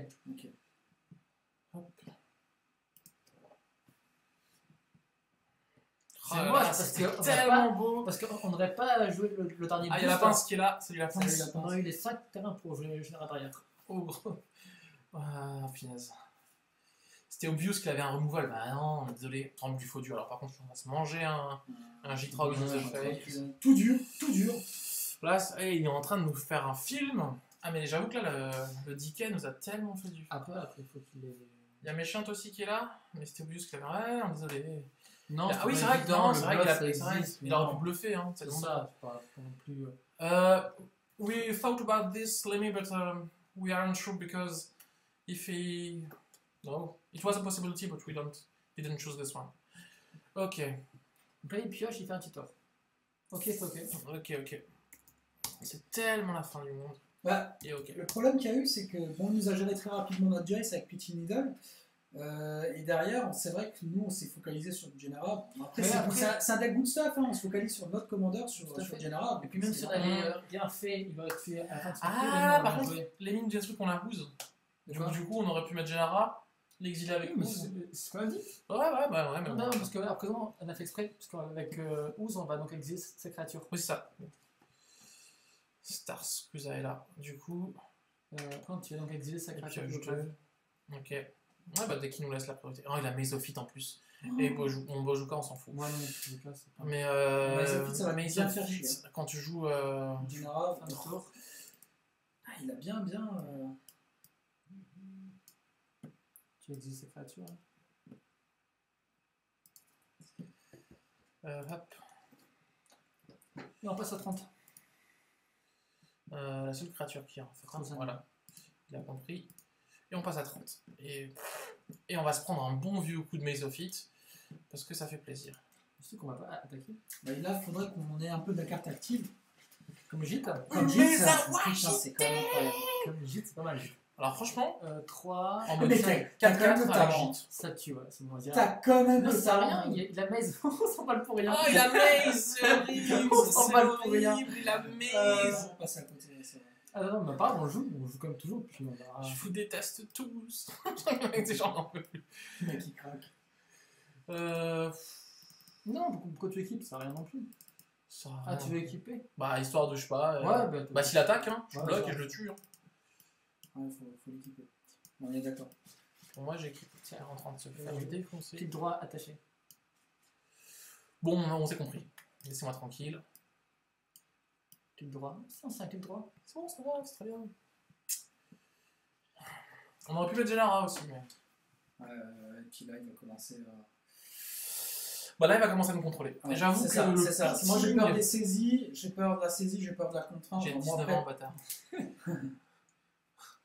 Hop. C'est Oh là moche là, parce c'était que tellement beau. Parce qu'on n'aurait pas joué le dernier Ah, il y a la pince qui est là. Salut la pince. On aurait eu les 5 terrains pour jouer le général derrière. Oh gros. Ah, finesse. C'était obvious qu'il avait un removal. Bah non, désolé. Tant du faux dur. Alors par contre, on va se manger un J-Trog in the face. Tout dur. Là, il est en train de nous faire un film. Ah, mais j'avoue que là, le DK nous a tellement fait du. Après, il faut qu'il ait. Il y a Méchant aussi qui est là. Mais c'était obvious qu'il avait. Ouais, non, désolé. Non, Ah oui, c'est vrai qu'il il aurait pu bluffer. Hein, c'est ça, c'est pas non plus. We thought about this, Lemmy, but we aren't sure because if he. No, it was a possibility, but we didn't choose this one. Ok. Donc là, il pioche, il fait un petit tour. Ok, c'est ok. Ok. C'est tellement la fin du monde. Bah, Et ok. le problème qu'il y a eu, c'est que bon, on nous a géré très rapidement notre Jace avec Pity Needle. Et derrière, c'est vrai que nous, on s'est focalisé sur Genera. Après, c'est un deck good stuff, hein, on se focalise sur notre commandeur, sur Genera. Et puis même si on avait rien fait, il aurait fait à la fin de son tour. Ah, par contre, les mines du truc, on la house. Donc, du coup, on aurait pu mettre Genera, l'exiler avec mais Ooze. c'est ce qu'on a dit. Ouais. Non, parce qu'à présent, on a fait exprès, parce qu'avec Ooze, on va donc exiler ces créatures. Oui, c'est ça. Stars, Kusa est là. Du coup. Après, tu vas donc exiler sa créature. Ok. Ouais, bah dès qu'il nous laisse la priorité. Oh, il a Mesophyte en plus. Et mon Bojuka, on s'en fout. Moi, non, c'est pas. Mais Mesophyte, ça va bien faire chier. Quand tu joues. Genera, Fin de tour. Ah, il a bien. Tu exiles ces créatures. Hop. Et on passe à 30. La seule créature qui a en fait. Voilà. Il a compris. Et on passe à 30. Et on va se prendre un bon vieux coup de Mesophyte. Parce que ça fait plaisir. Tu sais qu'on va pas attaquer. Bah, là, il faudrait qu'on ait un peu de la carte active. Comme Gîte. Comme Gîte, c'est quand même incroyable. Comme Gîte, c'est pas mal. Alors franchement, 3. en mode Mais 4 quand même le talent. Statue, ouais, c'est moins dire. T'as quand même Non, le c'est rien, talent. il a maze, on s'en parle pour rien. oh, il a maze, c'est horrible, On s'en c'est bat pour rien. horrible, il a maze. On passe à côté, c'est vrai. Ah non, mais pas, on joue comme toujours. Puis on va... Je vous déteste tous. Ces gens n'en peuvent plus. Le mec qui craque. Non, pourquoi tu équipes, ça n'a rien non plus. Ça, Ah, tu veux équiper? bah, histoire de, je sais pas. Ouais, bah, s'il attaque, hein, je Ouais, bloque ça. et je le tue. Hein. Ouais, faut l'équiper. On est d'accord. Pour moi, j'équipe. Tiens, en train de se faire défoncer. Clic droit attaché. Bon, on s'est compris. Laissez-moi tranquille. Clic droit. C'est un clic droit. C'est bon, ça va, c'est très bien. On aurait pu mettre Genara aussi, mais. Et puis là, il va commencer à. Bah là, il va commencer à nous contrôler. Ouais, J'avoue c'est que ça, c'est ça. Moi, j'ai peur des saisies, j'ai peur de la saisie, j'ai peur de la contrainte. J'ai Alors, 19 moi, ans, bâtard.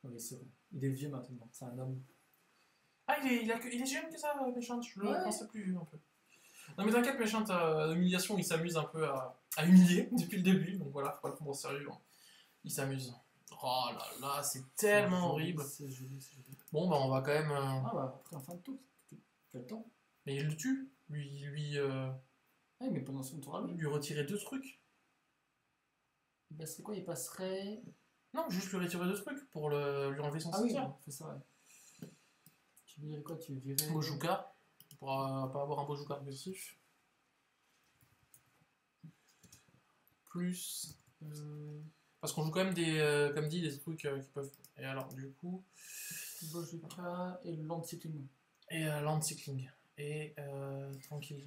Oui, c'est vrai. Il est vieux maintenant. C'est un homme. Ah, il est jeune que ça, méchante. Je le Ouais. pensais plus un peu. Non, mais t'inquiète, méchante, humiliation, il s'amuse un peu à humilier depuis le début. Donc voilà, faut pas le prendre au sérieux. Hein. Il s'amuse. Oh là là, c'est tellement horrible. C'est joli, c'est joli. Bon, bah on va quand même. Ah bah, après, en fin de tour, tu as le temps. Mais il le tue. Lui Ouais, mais pendant son tour à lui. lui retirer 2 trucs. Il passerait quoi? Il passerait. Non, juste lui retirer 2 trucs pour lui enlever son Ah oui, cimetière. c'est ça, ouais. Tu dirais quoi? Tu dirais. Bojuka. Pour pas avoir un Bojuka agressif. Plus. Parce qu'on joue quand même des. Comme dit, des trucs qui peuvent. Et alors, du coup. Bojuka et le land cycling. Et land cycling. Et tranquille.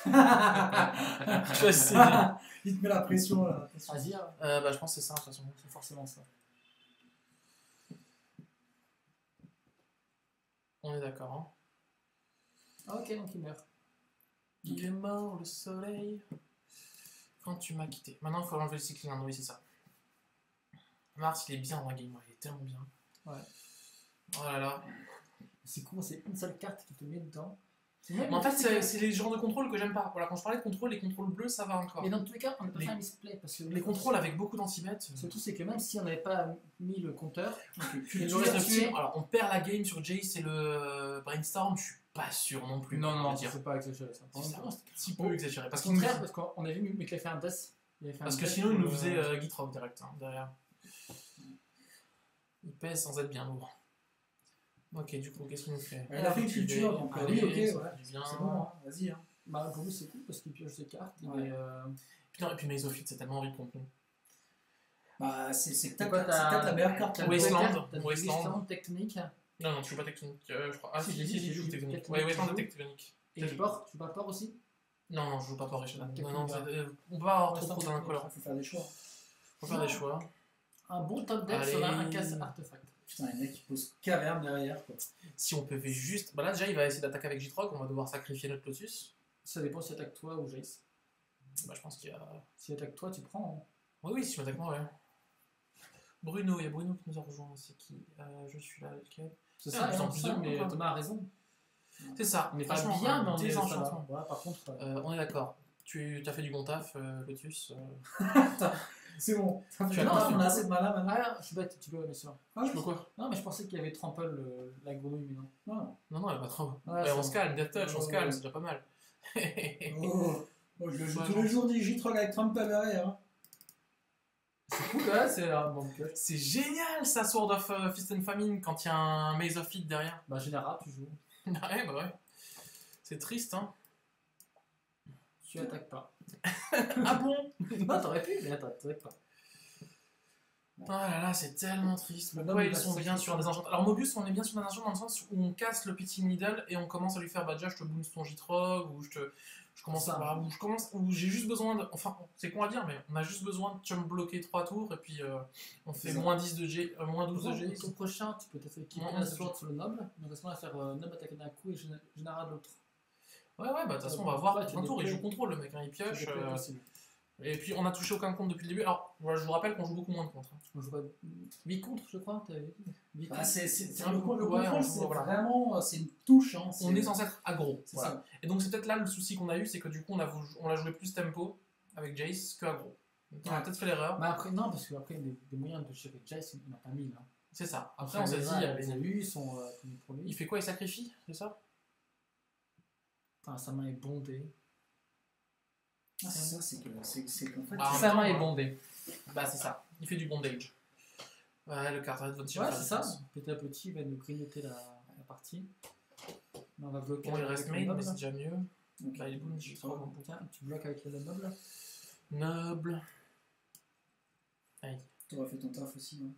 Je sais. Il te met la pression là. attention. Azir, Bah, je pense que c'est ça, de toute façon. c'est forcément ça. On est d'accord. Hein. Ah, ok, donc il meurt. Il est mort, le soleil. Quand tu m'as quitté. Maintenant, il faut enlever le cycling. Oui, c'est ça. Mars, il est bien dans la game. Il est tellement bien. Ouais. Oh là là. C'est con, c'est une seule carte qui te met dedans. Mais en fait, c'est les genres de contrôle que j'aime pas. Voilà, quand je parlais de contrôle, les contrôles bleus, ça va encore. Mais dans tous les cas, on n'a pas Les- fait un misplay. Parce que Les contrôles avec beaucoup d'anti-bêtes. Surtout, c'est que même si on n'avait pas mis le compteur, Et le reste de team, alors on perd la game sur Jace et le Brainstorm, je suis pas sûr non plus. non, on non, va dire. c'est pas exagéré ça. C'est un Parce petit peu exagéré. Parce, qu'au qu'il nous- contraire, parce qu'on a vu qu'il a fait un death. parce que sinon, il nous faisait Gitrog direct derrière. Il pèse sans être bien lourd. Ok, du coup, qu'est-ce qu'il nous fait? Il a fait une culture, donc Allez, oui, ok, ça ouais. fait du bien. C'est bon, hein, vas-y. Hein. Bah, pour lui, c'est cool parce qu'il pioche ses cartes. Ouais. Putain, et puis Mesophyte, c'est tellement horrible contre nous. Bah, c'est T'as peut-être quoi, t'as- la meilleure carte. T'as Wasteland, Wasteland, Wasteland. technique. Non, non, tu joues pas tectonique, je crois. Ah, Si, si, si, je si, joue si, tectonique. tectonique, Ouais, Wasteland tu est joues. tectonique. Et port, tu joues pas port aussi? Non, non, je joue pas Power Richard. Technique, Non, non, ouais. on peut pas avoir Wasteland, trop dans la couleur. Il faut faire des choix. Faut faire des choix. Un bon top deck sur un Allez. casse artefact. Putain, les mecs qui posent caverne derrière, quoi. Si on peut juste. Bah là, déjà, il va essayer d'attaquer avec J-Trog, on va devoir sacrifier notre Lotus. Ça dépend si attaque toi ou Jace. Bah, je pense qu'il y a. Si attaque toi, tu prends. Hein. Oui, oui, si tu m'attaques moi, ouais. Bruno, il y a Bruno qui nous a rejoint. C'est qui Je suis là, lequel C'est Ah, ça, en plus de mais moi, quoi. Thomas a raison. C'est ça. On n'est pas Franchement, bien, mais on est désenchantement. ça va. Voilà, par contre. On est d'accord. Tu as fait du bon taf, Lotus. C'est bon. Tu as Non, construit- on a assez de mana maintenant. Ah, je suis bête, tu peux, bien sûr. Ah, Je peux quoi Non, mais je pensais qu'il y avait Trample, la grenouille, mais non. Non. Non, non, elle est pas trop. Ouais, Ouais, on c'est se calme, Death Touch, on se Ouais. calme, c'est déjà pas mal. Oh, je le joue Ouais, tous les jours du J-Trog avec Trump derrière. Hein. C'est cool, ouais, c'est un bon pioche. C'est génial ça, Sword of Fist and Famine, quand il y a un Maze of Feet derrière. Bah, général, tu joues. Ouais, bah ouais. C'est triste, hein. Tu attaques pas. Ah bon? Non, t'aurais pu, mais attends, t'attaques pas. Oh là là, c'est tellement triste. Le Pourquoi noble ils va sont se bien sur un désenchantement? Alors Mobius, on est bien sur un désenchantement dans le sens où on casse le pitching needle et on commence à lui faire bah déjà je te boost ton J-Trog ou je commence Ça. à bah, ou j'ai juste besoin de enfin c'est con à dire mais on a juste besoin de chum bloquer 3 tours et puis on fait C'est ça. moins 10 de G moins 12 de G. Ton prochain, tu peux peut-être équiper Non, la c'est sword sur le noble. Donc, à ce moment-là, faire noble attaquer d'un coup et général de l'autre. Ouais bah de toute façon on va Ouais, voir tu un tour, il déplaies. joue contrôle le mec, hein, il C'est pioche le plus possible. et puis on a touché aucun compte depuis le début. Alors voilà, je vous rappelle qu'on joue beaucoup moins de contre. Hein. On jouerait 8 contre, je crois. T'avais dit 8 Bah, contre. c'est un le peu- contrôle, ouais, c'est voilà. vraiment c'est une touche. Hein, On est censé être aggro. C'est Voilà. ça. Et donc c'est peut-être là le souci qu'on a eu, c'est que du coup on l'a joué plus tempo avec Jace que aggro. Donc on a Ouais. peut-être fait l'erreur. Bah après, non, parce qu'après, des moyens de gérer Jace, il n'y en a pas 1000. Hein. C'est ça. Après on s'est dit, les a vus, ils sont connus pour il lui. fait quoi? Il sacrifie? C'est ça? Enfin, sa main est bondée. Ah, c'est ça, c'est qu'en fait. Ah, en Sa même main temps, est bondée. Bah c'est ça. Il fait du bondage. Ouais, le carte adventure. Ouais, c'est ça. Petit à petit, il va nous grignoter la partie. Là, on va bloquer. Bon, il reste avec le main, mais noble. c'est déjà mieux. Ok. Là, il boom, j'ai trop bon. Tiens, tu bloques avec le noble. Noble. Aïe. T'aurais fait ton taf aussi.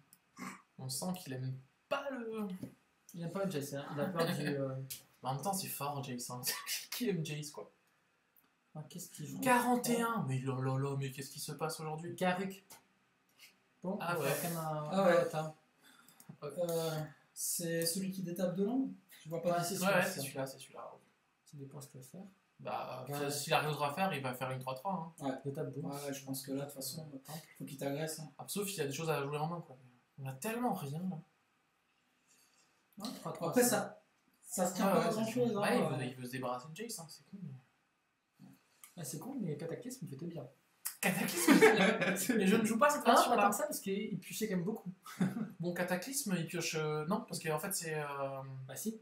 On sent qu'il aime pas le. Il n'a pas de Jace, hein. Il a peur du. En même temps, c'est fort, Jace. Hein. Qui aime Jace, quoi? Ah, qu'est-ce qu'il joue? 41. Mais là là là, mais qu'est-ce qui se passe aujourd'hui? Garuk. Bon, Ah on va ouais. faire quand même Ah ouais. attends. C'est celui qui détape de long. Je vois pas. Ouais, qui c'est Ouais, ouais, ça. c'est celui-là, c'est celui-là. Ça dépend ce qu'il va faire. Bah, Ouais. s'il arrive à faire, il va faire une 3-3. Hein. L'étape boum. Ouais, je pense que là, de toute façon, faut qu'il t'agresse. Hein. Ah, sauf s'il y a des choses à jouer en main, quoi. On a tellement rien, là. Ouais, 3-3, Après, c'est- ça se tient Ah, pas ouais, à grand c'est chose. chaud. Ouais, il veut se débarrasser de Jace, hein, c'est cool. Ah, c'est con, mais Cataclysme, il fait bien. Cataclysme, mais je ne joue pas cette Ah, version pas tant là. que ça, parce qu'il piochait quand même beaucoup. Bon, Cataclysme, il pioche. Non, parce qu'en fait, c'est. Bah si.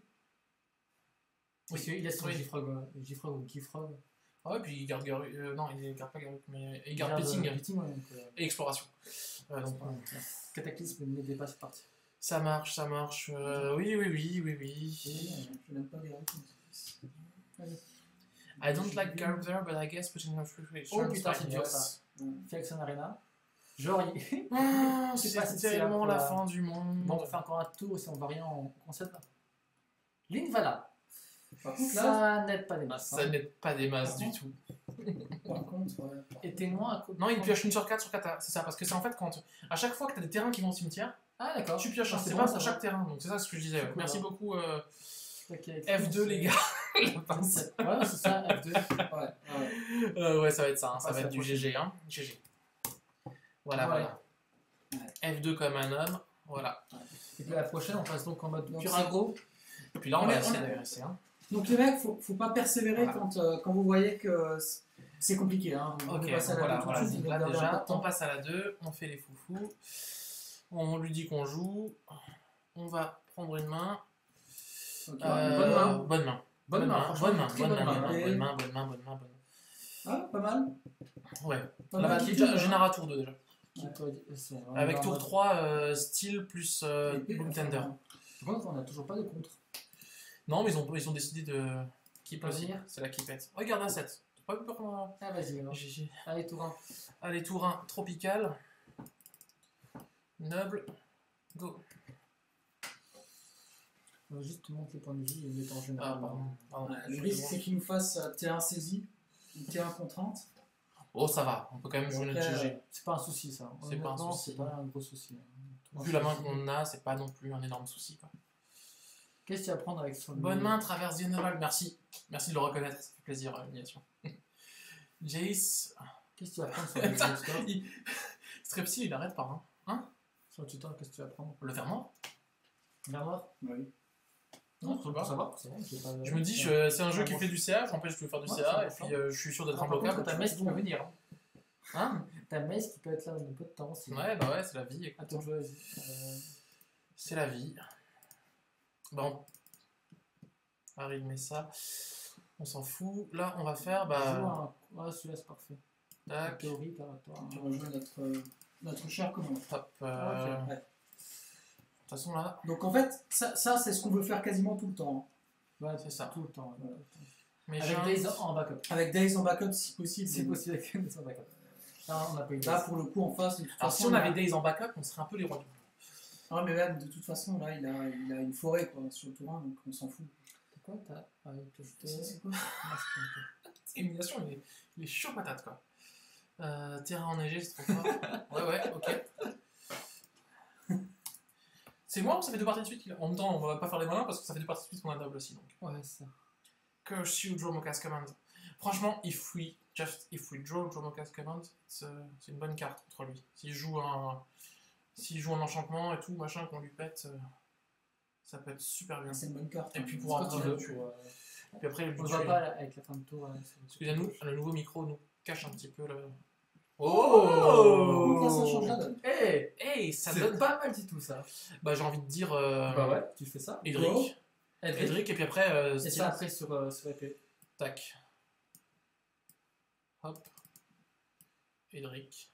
Oui, Il a son oui. Gifrog ou Gifrog. Ah ouais, puis il garde Garuk. Non, il garde pas Garuk, mais il garde Petting Petting, ouais, donc, et Exploration. Donc, Cataclysme ne dépasse cette partie. ça marche, ça marche. Oui, oui, oui, oui, oui. Je n'aime pas Garuk. I don't like Garuk there, but I guess putting no free. Oh putain, c'est dur ça. Phyrexian Arena. Genre, il... C'est pas si c'est tellement là la pour fin du monde. Bon, on va faire encore un tour si on va rien en concept là. Linvala. Par contre, là, Ça n'aide pas des masses. Ça hein. n'aide pas des masses Par du contre- tout. par contre, ouais. Et témoin à côté. Non, il pioche une sur 4 sur 4, c'est ça, parce que c'est en fait quand. À chaque fois que tu as des terrains qui vont au cimetière, Ah d'accord. tu pioches un. Ah, C'est bon, pas ça pour va. chaque terrain, donc c'est ça ce que je disais. C'est cool, Merci hein. beaucoup Ok, F2 les gars. La pince. Ouais, c'est ça, F2. Ouais. Ouais, ça va être ça, hein, ça Ah, va c'est être du la prochaine. GG. Hein. GG. Voilà, Ouais. voilà. F2 comme un homme, voilà. Et puis la prochaine, on passe donc en mode Donc, pur c'est- aggro. Et puis là, on On va est- essayer on est- d'agresser. Hein. Donc les mecs, faut pas persévérer Voilà. quand vous voyez que c'est compliqué. Hein. Vous Ok, pouvez passer à la voilà, deux tout de voilà. suite, Donc vous là perdez un peu déjà, de temps. on passe à la 2, on fait les foufous. On lui dit qu'on joue. On va prendre une main. Ok. bonne main. Bonne main. Bonne main, franchement, bonne main, très bonne bonne main, main. bonne main, bonne main, bonne main, bonne main. Ah, pas mal. Ouais. Pas Là, mal. bah, Qui déjà, joue, Généra tour 2 déjà. Qui peut- c'est- on Avec va en tour mode- 3, style plus Épée, Boom enfin, Tender. Par contre, on n'a toujours pas de contre. Non, mais ils ont décidé de keep aussi. Revenir. C'est la keepette. Regarde un 7. T'as pas eu peur Ah vas-y, alors. GG. Allez, tour 1. Allez, tour 1, tropical. Noble. Go. On va juste te montrer les points de vie et mettre en général. Ah, pardon. Ouais, le risque, c'est qu'il nous fasse T1 saisie ou T1 contrainte. Oh, ça va. On peut quand même jouer notre Après, GG. C'est pas un souci ça. C'est pas un Honnêtement, souci. C'est pas un gros souci. Vu la main qu'on a, c'est pas non plus un énorme souci. Quoi. Qu'est-ce que tu vas prendre avec son. Bonne main, traverse général. Merci. Merci de le reconnaître. Ça fait plaisir, Miniation. Jace. Qu'est-ce que tu vas prendre sur le tuteur Strepsil, il arrête pas. Hein. Sur le tuteur, qu'est-ce que tu vas prendre Le faire mort. Vers mort Oui. Non, ça va. ça va. C'est bon, c'est pas- Je me dis, c'est un jeu qui fait du CA. J'empêche de faire du Ouais, CA. Et c'est puis, je suis sûr d'être Par contre, imbloquable. t'as Metz qui peut venir. hein. Hein. T'as Metz qui peut être là dans un peu de temps. c'est- Ouais, bah ouais, c'est la vie. écoute. Attends, je vais. C'est la vie. Bon. Harry met ça. On s'en fout. Là, on va faire. Joue Bah. un- Ouais, celui-là c'est parfait. En Tac. théorie, t'as toi. Tu rejoins notre cher commande. Hop. Ah, ok. Ouais. De toute façon, là. Donc en fait, ça c'est ce qu'on veut faire quasiment tout le temps. Ouais, C'est ça. Tout le temps. ouais, Voilà. tout le temps. Mais Avec Days en backup. Avec Days en backup si possible. C'est possible avec Days en backup. Là, on n'a pas eu Là Days. pour le coup en face, de toute Alors, façon. si on avait Days en backup, on serait un peu les rois du monde. Ah, mais même de toute façon, là il a une forêt quoi, sur le terrain, donc on s'en fout. C'est quoi t'as. Ah, il peut jeter. C'est quoi C'est une élimination, il est chaud patate quoi. Terrain enneigé, c'est trop fort. Ouais, ok. C'est moi ou ça fait 2 parties de suite qu'il a... En même temps, on va pas faire les malins parce que ça fait 2 parties de suite qu'on a double aussi. Donc. Ouais, c'est ça. Curse you, draw Mocha's Command. Franchement, if we draw Mocha's Command, c'est une bonne carte contre lui. S'il joue un enchantement et tout, machin, qu'on lui pète, ça peut être super bien. C'est une bonne carte. Et puis hein. pour C'est après, quand tu veux, tu- pour, Puis après, le on but, le voit pas là, avec la fin de tour. excusez-nous, le nouveau micro nous cache un petit peu le... Pourquoi ça change la donne Hey, Hey, ça c'est donne... pas mal du tout ça. Bah j'ai envie de dire... Bah ouais, tu fais ça. Edric. Edric. Edric, et puis après... Et Steel. ça après sur épée. Tac. Hop. Edric.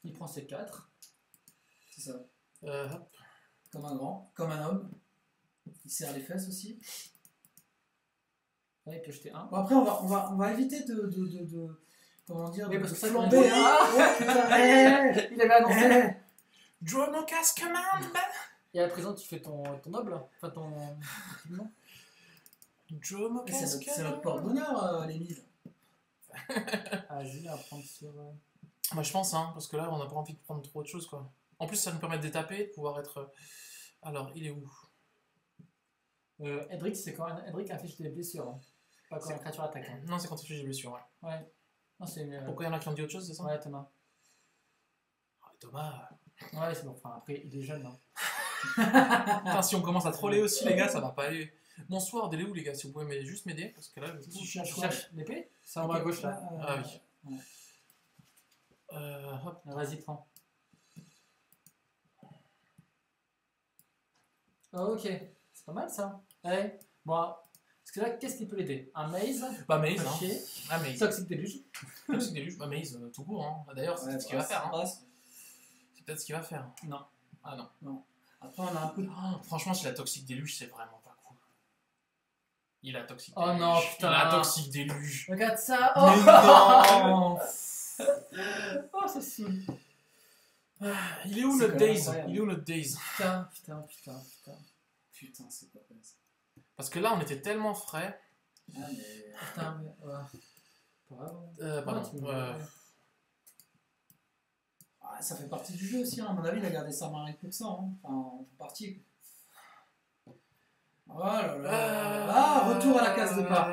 Il prend ses 4. C'est ça. Hop. Comme un grand, comme un homme. Il serre les fesses aussi. Là, il peut jeter 1. Bon, après, on va éviter de comment dire, Oui, de parce que ça, flamber. quand Hein. Ouais, putain, hey, Il avait annoncé. Draw no cast command. Et à présent, tu fais ton noble. Enfin, ton. Non. Draw no C'est cast notre command. porte-bonheur, les mises. Vas-y, à prendre sur. Bah, je pense, hein, parce que là, on n'a pas envie de prendre trop de choses, quoi. En plus, ça nous permet de détaper, de pouvoir être. Alors, il est où? Edric, c'est quand Edric affiche des blessures. Hein. Pas quand la créature attaque. Hein. Non, c'est quand tu fais des blessures, ouais. Ouais. Non, c'est. Pourquoi il y en a qui ont dit autre chose, c'est ça? Ouais, Thomas. Ah, Thomas. Ouais, c'est bon. Enfin, après, il est jeune. Hein. Putain, si on commence à troller aussi, les gars, ça va pas aller. Mon sword, il est où, les gars? Si vous pouvez juste m'aider, parce que là, Tu Tu cherches quoi? cherches l'épée. C'est en bas à gauche là. Ah oui. Ouais. Hop. Vas-y, prends. Ok, c'est pas mal ça. Ouais. Bon, parce que là, qu'est-ce qui peut l'aider? Un maze, Bah, Maze, un hein. chier, Ah, Maze. Toxic Deluge. Toxic Deluge, bah, Maze, tout court, hein. D'ailleurs, c'est peut-être ce qu'il va faire, hein. C'est peut-être ce qu'il va faire. Non. Ah non. Après, on a un peu de. Oh, franchement, si la Toxic Deluge, c'est vraiment pas cool. Il a Toxic Oh Deluge. non, putain. Il a Toxic Deluge. Regarde ça. Mais Oh, non. oh c'est saoule. Il est où C'est notre quand même Days? incroyable. Il est où notre Days? Putain. Putain, c'est pas vrai ça. Parce que là, on était tellement frais. Ah, mais. Putain, mais. Pas grave. Pardon. Ah, ça fait partie du jeu aussi, hein. À mon avis, il a gardé sa main pour ça. Hein. Enfin, en partie. Oh là là. Ah, retour à la case départ.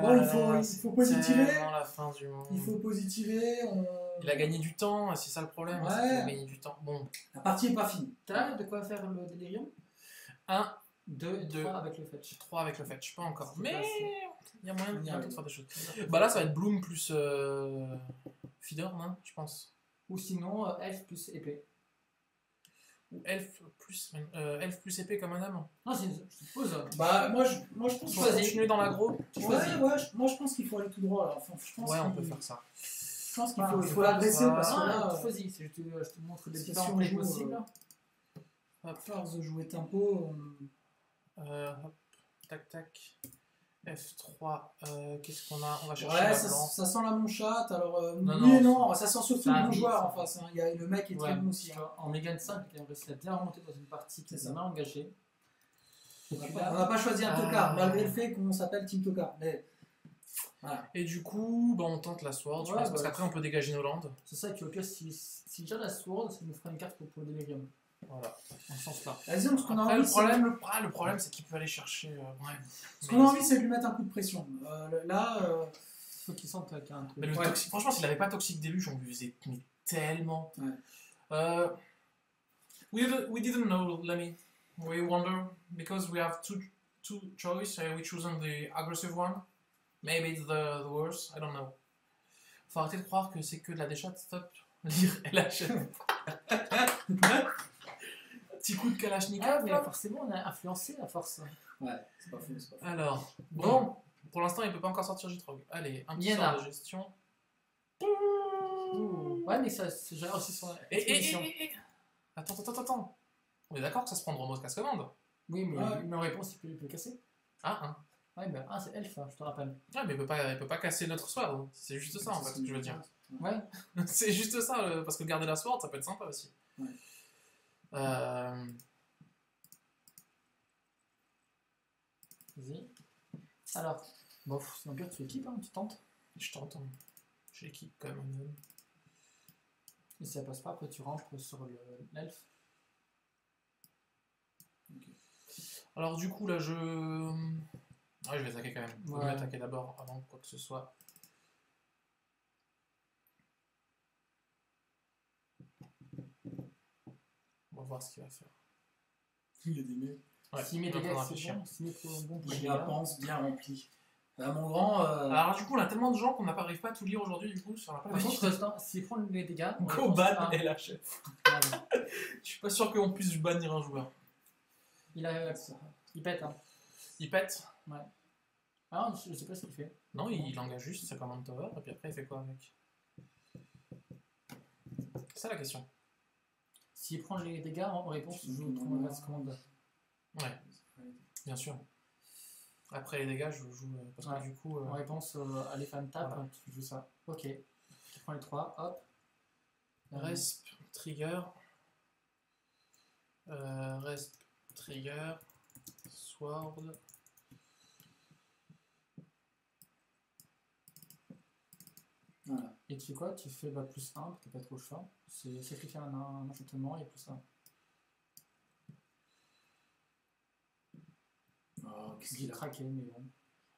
Bon, il faut positiver. C'est la fin du monde. Il faut positiver. Il a gagné du temps, c'est ça le problème. Ouais. C'est qu'il a gagné du temps. Bon. La partie est pas finie. T'as de quoi faire le délirium 1, 2 et Deux. 3 avec le fetch. 3 avec le fetch, pas encore. C'est Mais pas il y a moyen On y arrive. de faire des choses. Bah là, ça va être Bloom plus Feeder, non? Je pense. Ou sinon, elf plus épée. Ou Elf plus épée comme un homme. Non, je te pose. Bah, moi, je pense Pour Choisis. continuer dans l'agro. moi, je pense qu'il faut aller tout droit là. Enfin, je pense Ouais, on qu'il- peut faire ça. Je pense qu'il Ah, faut, c'est il faut pas l'agresser ça. parce que là, Ah, choisis. Je te montre les si différents on plays joue, possibles. à force de jouer tempo, Hop, tac tac. F3, qu'est-ce qu'on a? On va chercher ouais, la ça, blanc. ça sent la monchate. Alors, Non, oui et non, non, ça sent surtout ça le bon arrive, joueur ça. en face. Hein. Il y a le mec qui est très Ouais, bon aussi. Hein. en Megan 5, il a réussi à bien remonter dans une partie qui C'est s'est ça. mal engagée. On Et puis n'a là, pas choisi un Ah. tocard, malgré le fait qu'on s'appelle Team Tocard. Mais voilà. Et du coup, bah, on tente la sword, je Ouais, pense, parce bah, qu'après on peut dégager nos landes. c'est ça qui au pire, si j'ai la sword, ça nous fera une carte pour le délirium. Voilà. En ce sens-là. Vas-y, ce qu'on a Après, envie, le problème, c'est qu'il peut aller chercher. Ouais. ce qu'on a envie, c'est de lui mettre un coup de pression. Là, Il faut qu'il sente qu'il y a un truc. Mais le Ouais. toxique, franchement, s'il n'avait pas Toxic Deluge, on lui faisait mais tellement. Ouais. We didn't know, Lemmy. We wonder because we have two choice. We chosen the aggressive one. Maybe it's the worst. I don't know. Faut arrêter de croire que c'est que de la déchat. Stop. Lire LH. Petit coup de Kalachnikov. Ah, mais là. forcément, on a influencé à force. ouais, c'est pas faux, c'est pas faux. Alors, bon, pour l'instant, il peut pas encore sortir Jitrog. Allez, un petit Yana. sort de gestion. Ouh. Ouais, mais ça gère aussi son exposition. Attends. On est d'accord que ça se prend Dromos casse commande. Oui, mais, Ouais. mais en réponse, il peut le casser. Ah, hein. Ouais, mais c'est elfe, hein, je te rappelle. Ouais, mais il peut pas casser notre sword. C'est juste ça, en fait, ce que je veux dire. Ouais. C'est juste ça, parce que garder la sword, ça peut être sympa aussi. Ouais. Vas-y. Alors, bon, sinon pire, tu équipes, hein, tu tentes. Je t'entends. J'équipe quand même. Et si ça passe pas, après tu rentres sur l'elfe. Alors, du coup, là, je vais attaquer quand même. Faut Ouais. mieux attaquer d'abord avant quoi que ce soit. On va voir ce qu'il va faire. Il est des Ouais, S'il met on est en des train de gars, c'est réfléchir. bon. S'il met bon pour les Il gars. la pense bien rempli. Mon grand. Alors, du coup, on a tellement de gens qu'on n'arrive pas à tout lire aujourd'hui, du coup, ça va pas Par contre, s'il prend les dégâts, on Go réponse ban à- LHF. Voilà. Je suis pas sûr qu'on puisse bannir un joueur. Il pète, hein. Il pète. Ah, je sais pas ce qu'il fait. Non, il engage juste sa command tower, et puis après, il fait quoi avec? C'est ça la question. S'il prend les dégâts, en réponse, je joue commande. Ouais, bien sûr. Après les dégâts, je joue. Parce que Ouais. du coup. En réponse à les fans tap, Voilà. tu joues ça. Ok. Tu prends les 3, hop. Resp, trigger. Rest trigger, sword. Voilà. Et tu fais quoi? Tu fais bah, plus 1, t'es pas trop choix. C'est sacrifier un enchantement et plus 1. Oh, qu'est-ce J'ai qu'il a? traqué, mais bon.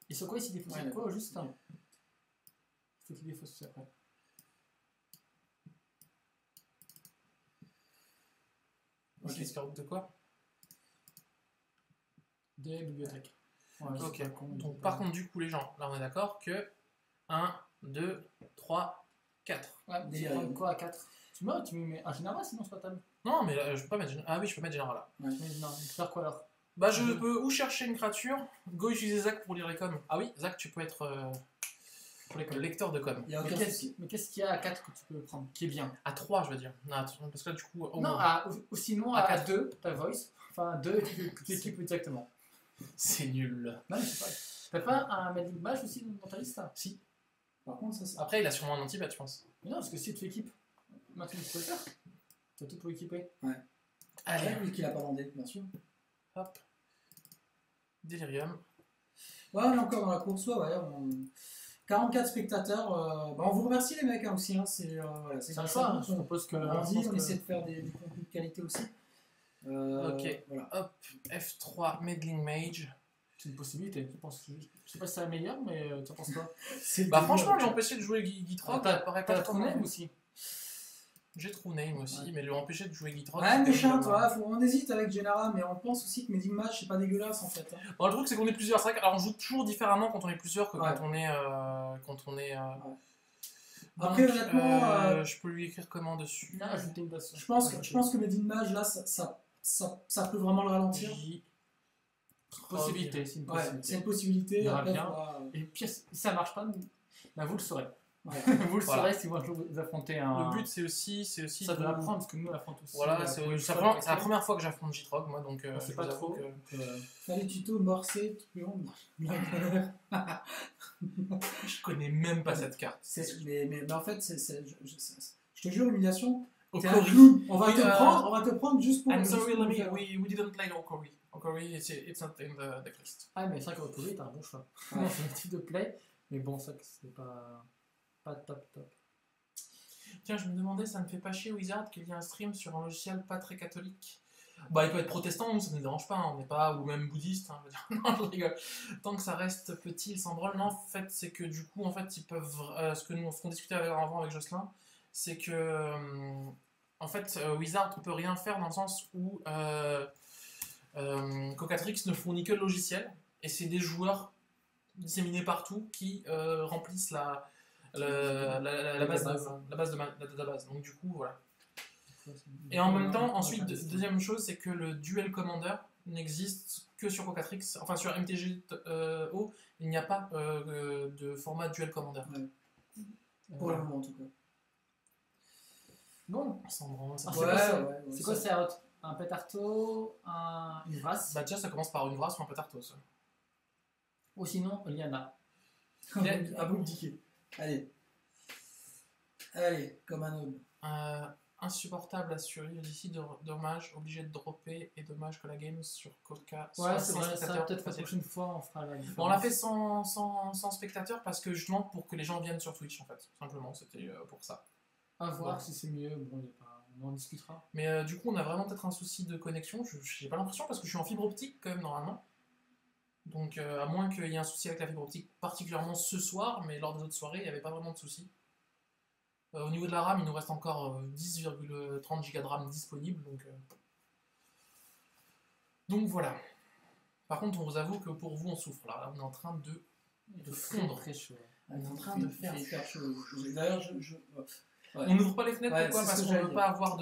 Et sur quoi ici défausse Ouais, quoi? d'accord. Juste un. Il faut qu'il défausse aussi après. Ok, Ok. score de quoi? Des bibliothèques. Ouais, Ok, c'est pas con, donc c'est par pas- contre, du coup, les gens, là on est d'accord que 1, 2, 3, 4. Ouais, mais tu Des- prends quoi à 4? Tu mets un général sinon sur la table. Non, mais je peux pas mettre. Ah oui, je peux mettre général là. Mais non, tu faire quoi alors? Bah, je peux ou chercher une créature, go utiliser Zach pour lire les coms. Ah oui, Zach, tu peux être Pour les le lecteur de coms. Il y a Mais aucun souci. qu'est-ce qu'il y a à 4 que tu peux prendre qui est bien? À 3, je veux dire. Non, parce que là, du coup. oh, Non, ou sinon À à quatre. 2, t'as voice. Enfin, 2 que tu équipes exactement. c'est nul. Non, mais c'est pas. T'as pas un Magic Mage aussi dans ta liste là? Si. Par contre, ça, Après, il a sûrement un anti-bat, je pense. Mais non, parce que si tu équipes, maintenant tu peux le faire. T'as tout pour équiper. Allez, vu qu'il a pas vendé, bien sûr. hop. Delirium. Ouais, on est encore dans la course, ouais. 44 spectateurs. Bah, on vous remercie les mecs hein, aussi. Hein, c'est voilà, C'est comme un ça choix, hein, je qu'on propose que. grandit, je pense on que- essaie de faire du contenu de qualité aussi. Ok. Voilà. Hop, F3, Meddling Mage. C'est une possibilité. Je sais pas si c'est la meilleure, mais tu en penses quoi? Bah, franchement, lui empêcher de jouer Gitrog, ça paraît pas T'as trop ton mal. name aussi. J'ai True Name aussi, Ouais. mais lui empêcher de jouer Gitrog. Ouais, c'est mais quand chat, même, toi, on hésite avec Genara, mais on pense aussi que Medding Match c'est pas dégueulasse en fait. Hein. Bon, le truc, c'est qu'on est plusieurs. C'est vrai qu'on joue toujours différemment quand on est plusieurs que Ouais. quand on est. Après, Donc, honnêtement, je peux lui écrire comment dessus? Là, ajouter une base. je pense que Medding Match là, ça peut vraiment le ralentir. J. Possibilité, c'est une Ouais, possibilité. c'est une possibilité. Il y aura Après, bien. faudra, Et pire, si ça marche pas, bah, vous le saurez. ouais. Vous le Voilà. saurez si vous affrontez un. Le but, c'est aussi. ça de l'apprendre, parce que nous on l'affronte aussi. Voilà, c'est pour une c'est fois, la quatrième. première fois que j'affronte Gitrog, moi, donc On sait je pas vous avoue trop. que- Faire les tutos morsés tout le long. Je connais même pas cette carte. Mais en fait, je te jure, l'humiliation. T'es un Okori. clown. On va Oui, te prendre juste pour. I'm juste sorry, pour Lemmy, faire- we didn't play Okori. Okori, it's not in the decklist. Ah, mais c'est vrai qu'au Covid, t'as un bon choix. Ouais. Non, c'est un type de play, mais bon, ça, c'est pas top. Tiens, je me demandais, ça ne fait pas chier Wizard qu'il y ait un stream sur un logiciel pas très catholique? Bah, il peut être protestant, nous, ça ne nous dérange pas, hein, on n'est pas, ou même bouddhiste, hein, je veux dire. Non, je rigole. Tant que ça reste petit, ils s'en branlent. Non, en fait, c'est que du coup, en fait, ils peuvent. Ce qu'on discutait avant avec Jocelyn, c'est que. En fait, Wizard ne peut rien faire dans le sens où Cocatrix ne fournit que le logiciel, et c'est des joueurs disséminés partout qui remplissent la base de la database. Donc, du coup, voilà. Et en même temps, ensuite, deuxième chose, c'est que le Duel Commander n'existe que sur Cocatrix, enfin sur MTGO, il n'y a pas de format Duel Commander. Pour le moment, en tout cas. Bon, Sans branle, ça- Ah, c'est quoi ça ouais, c'est quoi c'est un pétarto, une brasse, Bah, déjà, ça commence par une brasse ou un pétartos. ou sinon Liana. À bout de ticket. Allez. Allez, comme un homme. Insupportable à survivre d'ici, dommage, obligé de dropper et dommage que la game sur Coca Ouais, soit c'est sans vrai, ça spectateurs. peut-être la Facile. prochaine fois on fera la différence. Bon, on l'a fait sans spectateurs parce que justement pour que les gens viennent sur Twitch en fait, tout simplement, c'était pour ça. À voir Ouais. si c'est mieux, bon, on en discutera. Mais du coup, on a vraiment peut-être un souci de connexion, j'ai pas l'impression parce que je suis en fibre optique quand même normalement. Donc, à moins qu'il y ait un souci avec la fibre optique, particulièrement ce soir, mais lors des autres soirées, il n'y avait pas vraiment de souci. Au niveau de la RAM, il nous reste encore 10,30 Go de RAM disponible, donc voilà. Par contre, on vous avoue que pour vous, on souffre là. On est en train de fondre. Très chaud. On est en train de de faire faire chaud. D'ailleurs, ouais. On n'ouvre pas les fenêtres, Ouais, pourquoi? c'est Parce ce que qu'on j'allais veut dire. pas avoir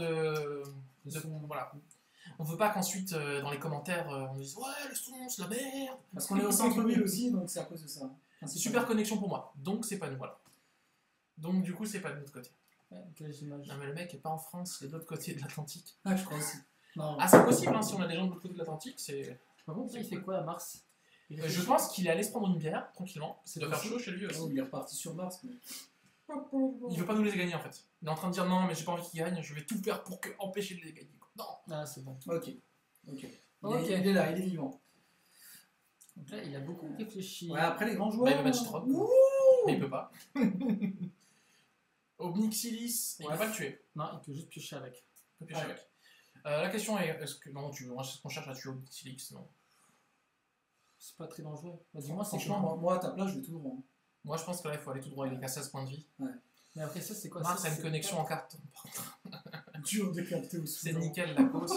voilà. On veut pas qu'ensuite, dans les commentaires, on dise ouais, le son, c'est la merde. Parce qu'on est au centre-ville aussi, donc c'est à cause de ça. C'est super connexion pour moi, donc c'est pas nous, voilà. Donc du coup, c'est pas de notre côté. Ouais, quelle image. Non, mais le mec est pas en France, il est de l'autre côté de l'Atlantique. Ah, je crois aussi. Non. Ah, c'est possible, hein, si on a des gens de l'autre côté de l'Atlantique, c'est. Par contre, il fait quoi à Mars? Je pense qu'il est allé se prendre une bière, tranquillement. C'est de faire possible. chaud chez lui aussi. Oh, il est reparti sur Mars. Mais... Il veut pas nous les gagner en fait. Il est en train de dire non, mais j'ai pas envie qu'il gagne, je vais tout faire pour empêcher de les gagner. Non. Ah, c'est bon. Ok. Ok. Il est là, il est vivant. Donc là, il a beaucoup réfléchi. Ouais, après les grands Bah, joueurs. il veut mettre Strog. Ouh. Mais il peut pas. Obnixilis, il Ouais. va pas le tuer. Non, il peut juste piocher avec. Il peut piocher Ouais. avec. La question est, est-ce que non, est-ce qu'on cherche à tuer Obnixilis? Non. C'est pas très dangereux. Bah, dis-moi, c'est Franchement, comment. moi à ta place, je vais tout droit. Moi je pense que là il faut aller tout droit, il est qu'à 16 points de vie. Mais après ça, c'est quoi Mars ça, a une c'est connexion en carte. Dur de capter au C'est nickel la cause.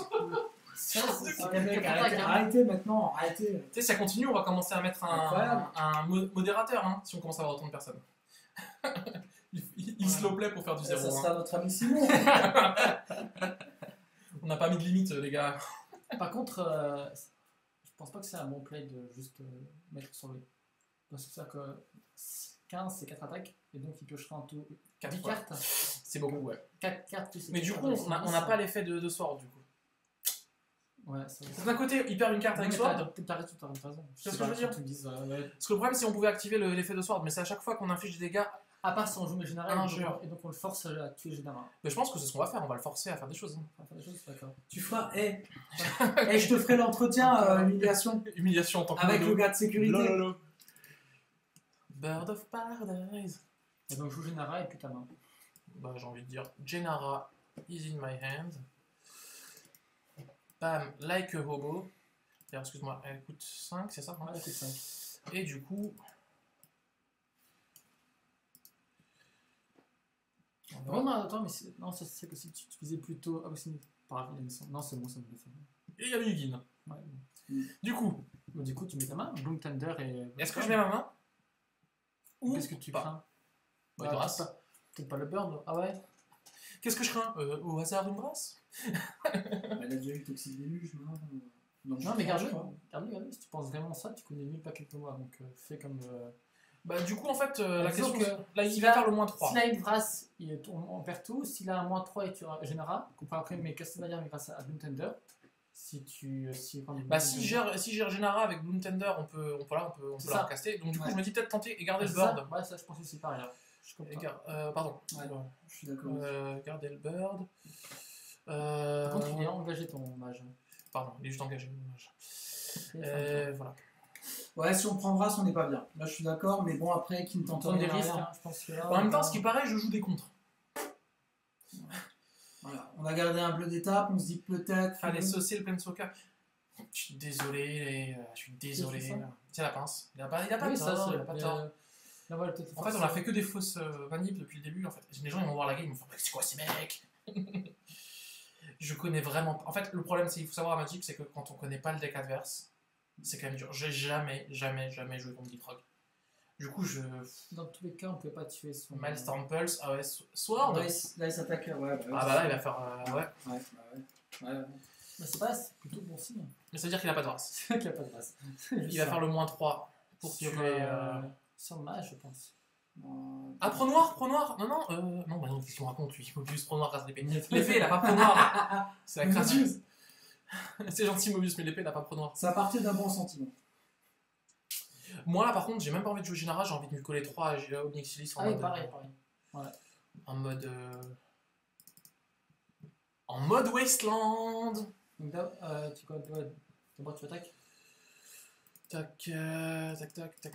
Ça, c'est Ah, mec, c'est arrêtez, hein. arrêtez maintenant, arrêtez. Tu sais, si ça continue, on va commencer à mettre Incroyable. un modérateur hein, si on commence à avoir autant de personnes. il slow play pour faire du Ça 0. sera notre ami Simon. On n'a pas mis de limite, les gars. Par contre, je pense pas que c'est un bon play de juste mettre sur lui. Parce que c'est que 15 c'est 4 attaques, et donc il piocera en tout 4 10 fois. cartes. C'est beaucoup, ouais. 4 cartes plus. Mais du coup, on n'a pas l'effet de Sword, du coup. Ouais, ça D'un côté, il perd une carte avec Sword. T'as raison, t'as raison. C'est ce que je veux dire. Tu me dises, ouais. Parce que le problème, c'est qu'on pouvait activer l'effet de Sword, mais c'est à chaque fois qu'on inflige des dégâts. À part si on joue le général, Un et donc- joueur. et donc on le force à tuer le général. Mais je pense que c'est ce qu'on va faire, on va le forcer à faire des choses. On va faire des choses, d'accord. Tu feras, je te ferai l'entretien, humiliation, Humiliation en tant que avec mono. le gars de sécurité. Lololo. Bird of Paradise. Et donc joue général et puis ta main. Bah, j'ai envie de dire Gennara is in my hand. Bam, like a hobo. Alors, excuse-moi, elle coûte 5, c'est ça hein? Ouais, écoute 5. Et du coup. Non, non, attends, mais non, c'est que si tu utilisais plutôt. Ah, oui, c'est pas grave, non, c'est bon, ça me le fait. Et il y a Yugin. Ouais. Du coup, Bon, du coup, tu mets ta main, Bloom Thunder et. est-ce que je mets ma main ou Qu'est-ce que tu pas? crains Bah, une brasse. Peut-être pas le bird. Ah ouais. Qu'est-ce que je crains Au hasard, une brasse Elle a déjà eu Toxic Déluge, non Non, mais garde-le. quoi. Garde-le. Si tu penses vraiment ça, tu connais mieux pas quelques mois. Donc fais comme. Bah, du coup, en fait, la Disons question. que Là, il s'il va a- faire le moins 3. S'il a une brasse, on perd tout. S'il a un moins 3 et tu général, qu'on peut après mais Castlevania mais grâce à Bloom Thunder. Si tu. Bah, si je gère Gennara avec Bloom Tender, on peut C'est la ça. recaster. Donc, du coup, Ouais. je me dis peut-être tenter et garder c'est le bird. ça. Ouais, ça, je pense que c'est pareil. Là. Je comprends. Pardon. Ouais. Je suis d'accord. Garder le bird. Par contre, il est engagé ton mage. Pardon, il est juste engagé. Dommage. Voilà. Ouais, si on prend brasse, on n'est pas bien. Là, je suis d'accord, mais bon, après, qui ne tente Prendre des rien. risques, hein, je pense que là. En même temps, ce qui paraît, je joue des contres. Voilà. On a gardé un bleu d'étape, on se dit peut-être. Fallait saucer le Planeswalker. Je suis désolé, je suis désolé. Qu'est-ce que C'est la pince. Il a pas Oui, ça, tort, c'est. il a pas tort. Là, voilà, peut-être En fait, on a fait que des fausses manips depuis le début. En fait, les gens ils vont voir la game, ils vont faire c'est quoi ces mecs? Je connais vraiment. En fait, le problème, c'est qu'il faut savoir à Magic, c'est que quand on connaît pas le deck adverse, c'est quand même dur. J'ai jamais joué contre Gitrog. Du coup, Dans tous les cas, on ne pouvait pas tuer son. Milestone Pulse, ah ouais, Sword. Là, il s'attaque. Ouais, Ah bah là, il va faire ouais. Ouais. Mais c'est pas, c'est plutôt bon signe. Mais ça veut dire qu'il a pas de race. C'est vrai qu'il n'y a pas de base. Il va faire le moins 3 pour sur, tuer. sur mage, je pense. Ah, pro noir. Non, non, bah non, qu'est-ce qu'on raconte lui? Mobius, pro noir, grâce l'épée. L'épée, il a pas pro noir. C'est la crasseuse. C'est gentil, Mobius, mais l'épée, il a pas pro noir. Ça partait d'un bon sentiment. Moi, là, par contre, j'ai même pas envie de jouer Gennara, j'ai envie de lui coller 3 à Obnixilis en Ah oui, mode. pareil. En mode. En mode Wasteland. Donc là, tu quoi d'abord tu attaques. Tac,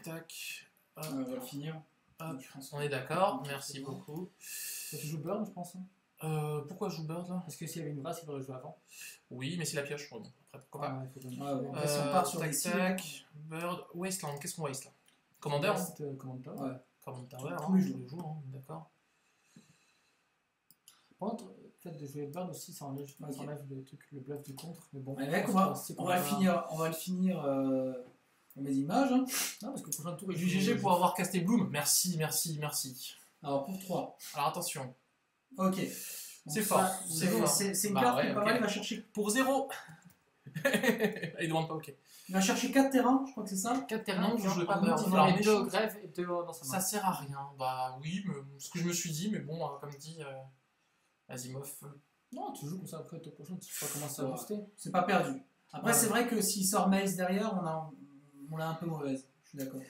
tac. Hop, On va le finir. hop. Je pense. On est d'accord, Ok, merci c'est bon. beaucoup. Tu joues Burn, je pense. Hein. Pourquoi je joue Bird là? Parce que s'il y avait une brasse, il aurait joué avant. Oui, mais c'est la pioche. Bon, après, pourquoi pas. il faut donner. Ah ouais. Là, si on part sur les cibles, tac, Bird, Wasteland, qu'est-ce qu'on waste là? Commander hein? C'était Commander. Ouais. Commander, Tous hein, les tous jours. les jours, hein, d'accord. Par contre, le fait de jouer Burn aussi, ça enlève, Ok. ça enlève le bluff du contre. Mais bon, Ouais, mec, je on va pense que on va le finir dans mes images. Hein. Non, parce que le prochain tour, il Du GG pour avoir casté Bloom, merci. Alors pour 3. Alors attention, Ok. C'est fort, c'est fort. C'est une Bah carte ouais, qui est pas ok. mal. Il va chercher, pour 0. Il demande pas, ok. 4 terrains, je crois que c'est ça. 4 terrains, Non, je jouais pas en Bird. multi- Alors, et mais 2 au grève et 2 dans sa main. ça sert à rien. Bah oui, mais ce que je me suis dit, mais bon, comme dit Asimov. Non, tu joues comme ça après le tour prochain, tu sais pas comment ça Ouais. va booster. C'est pas perdu. Après, Ouais. c'est vrai que s'il sort Maze derrière, on l'a un peu mauvaise. Je suis d'accord.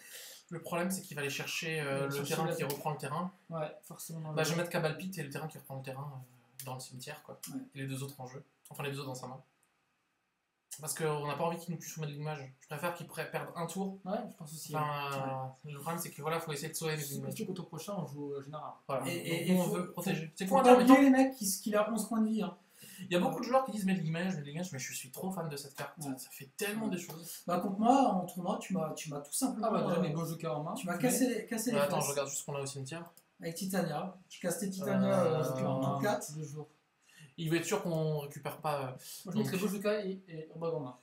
Le problème, c'est qu'il va aller chercher le chercher terrain la- qui reprend le terrain. Ouais, forcément. Bah, je vais mettre Cabalpit et le terrain qui reprend le terrain dans le cimetière, quoi. Ouais. Et les deux autres en jeu. Enfin, les deux autres dans sa main. Parce qu'on n'a pas envie qu'il nous tue sous Medligmage. Je préfère qu'il pourrait perdre un tour. Ouais, je pense aussi. Enfin, le problème, c'est que voilà, faut essayer de sauver Medligmage. Surtout qu'au tour prochain, on joue général. Voilà. Et Donc, nous, on faut- veut protéger. C'est Faut quoi pas un oublier les mecs qui a 11 points de vie. Hein. Il y a beaucoup de joueurs qui disent Medligmage, mais je suis trop fan de cette carte. Ouais. Ça fait tellement des choses. Bah, contre moi, en tournoi, tu m'as tout simplement. Ah bah déjà, mes beaux jokers en main. tu m'as cassé les Attends, fesses je regarde juste ce qu'on a au cimetière. avec Titania. Je casse tes Titania en tour 4. 2 jours. Il veut être sûr qu'on récupère pas. Moi, je mettrais beau joker et Urborg en main.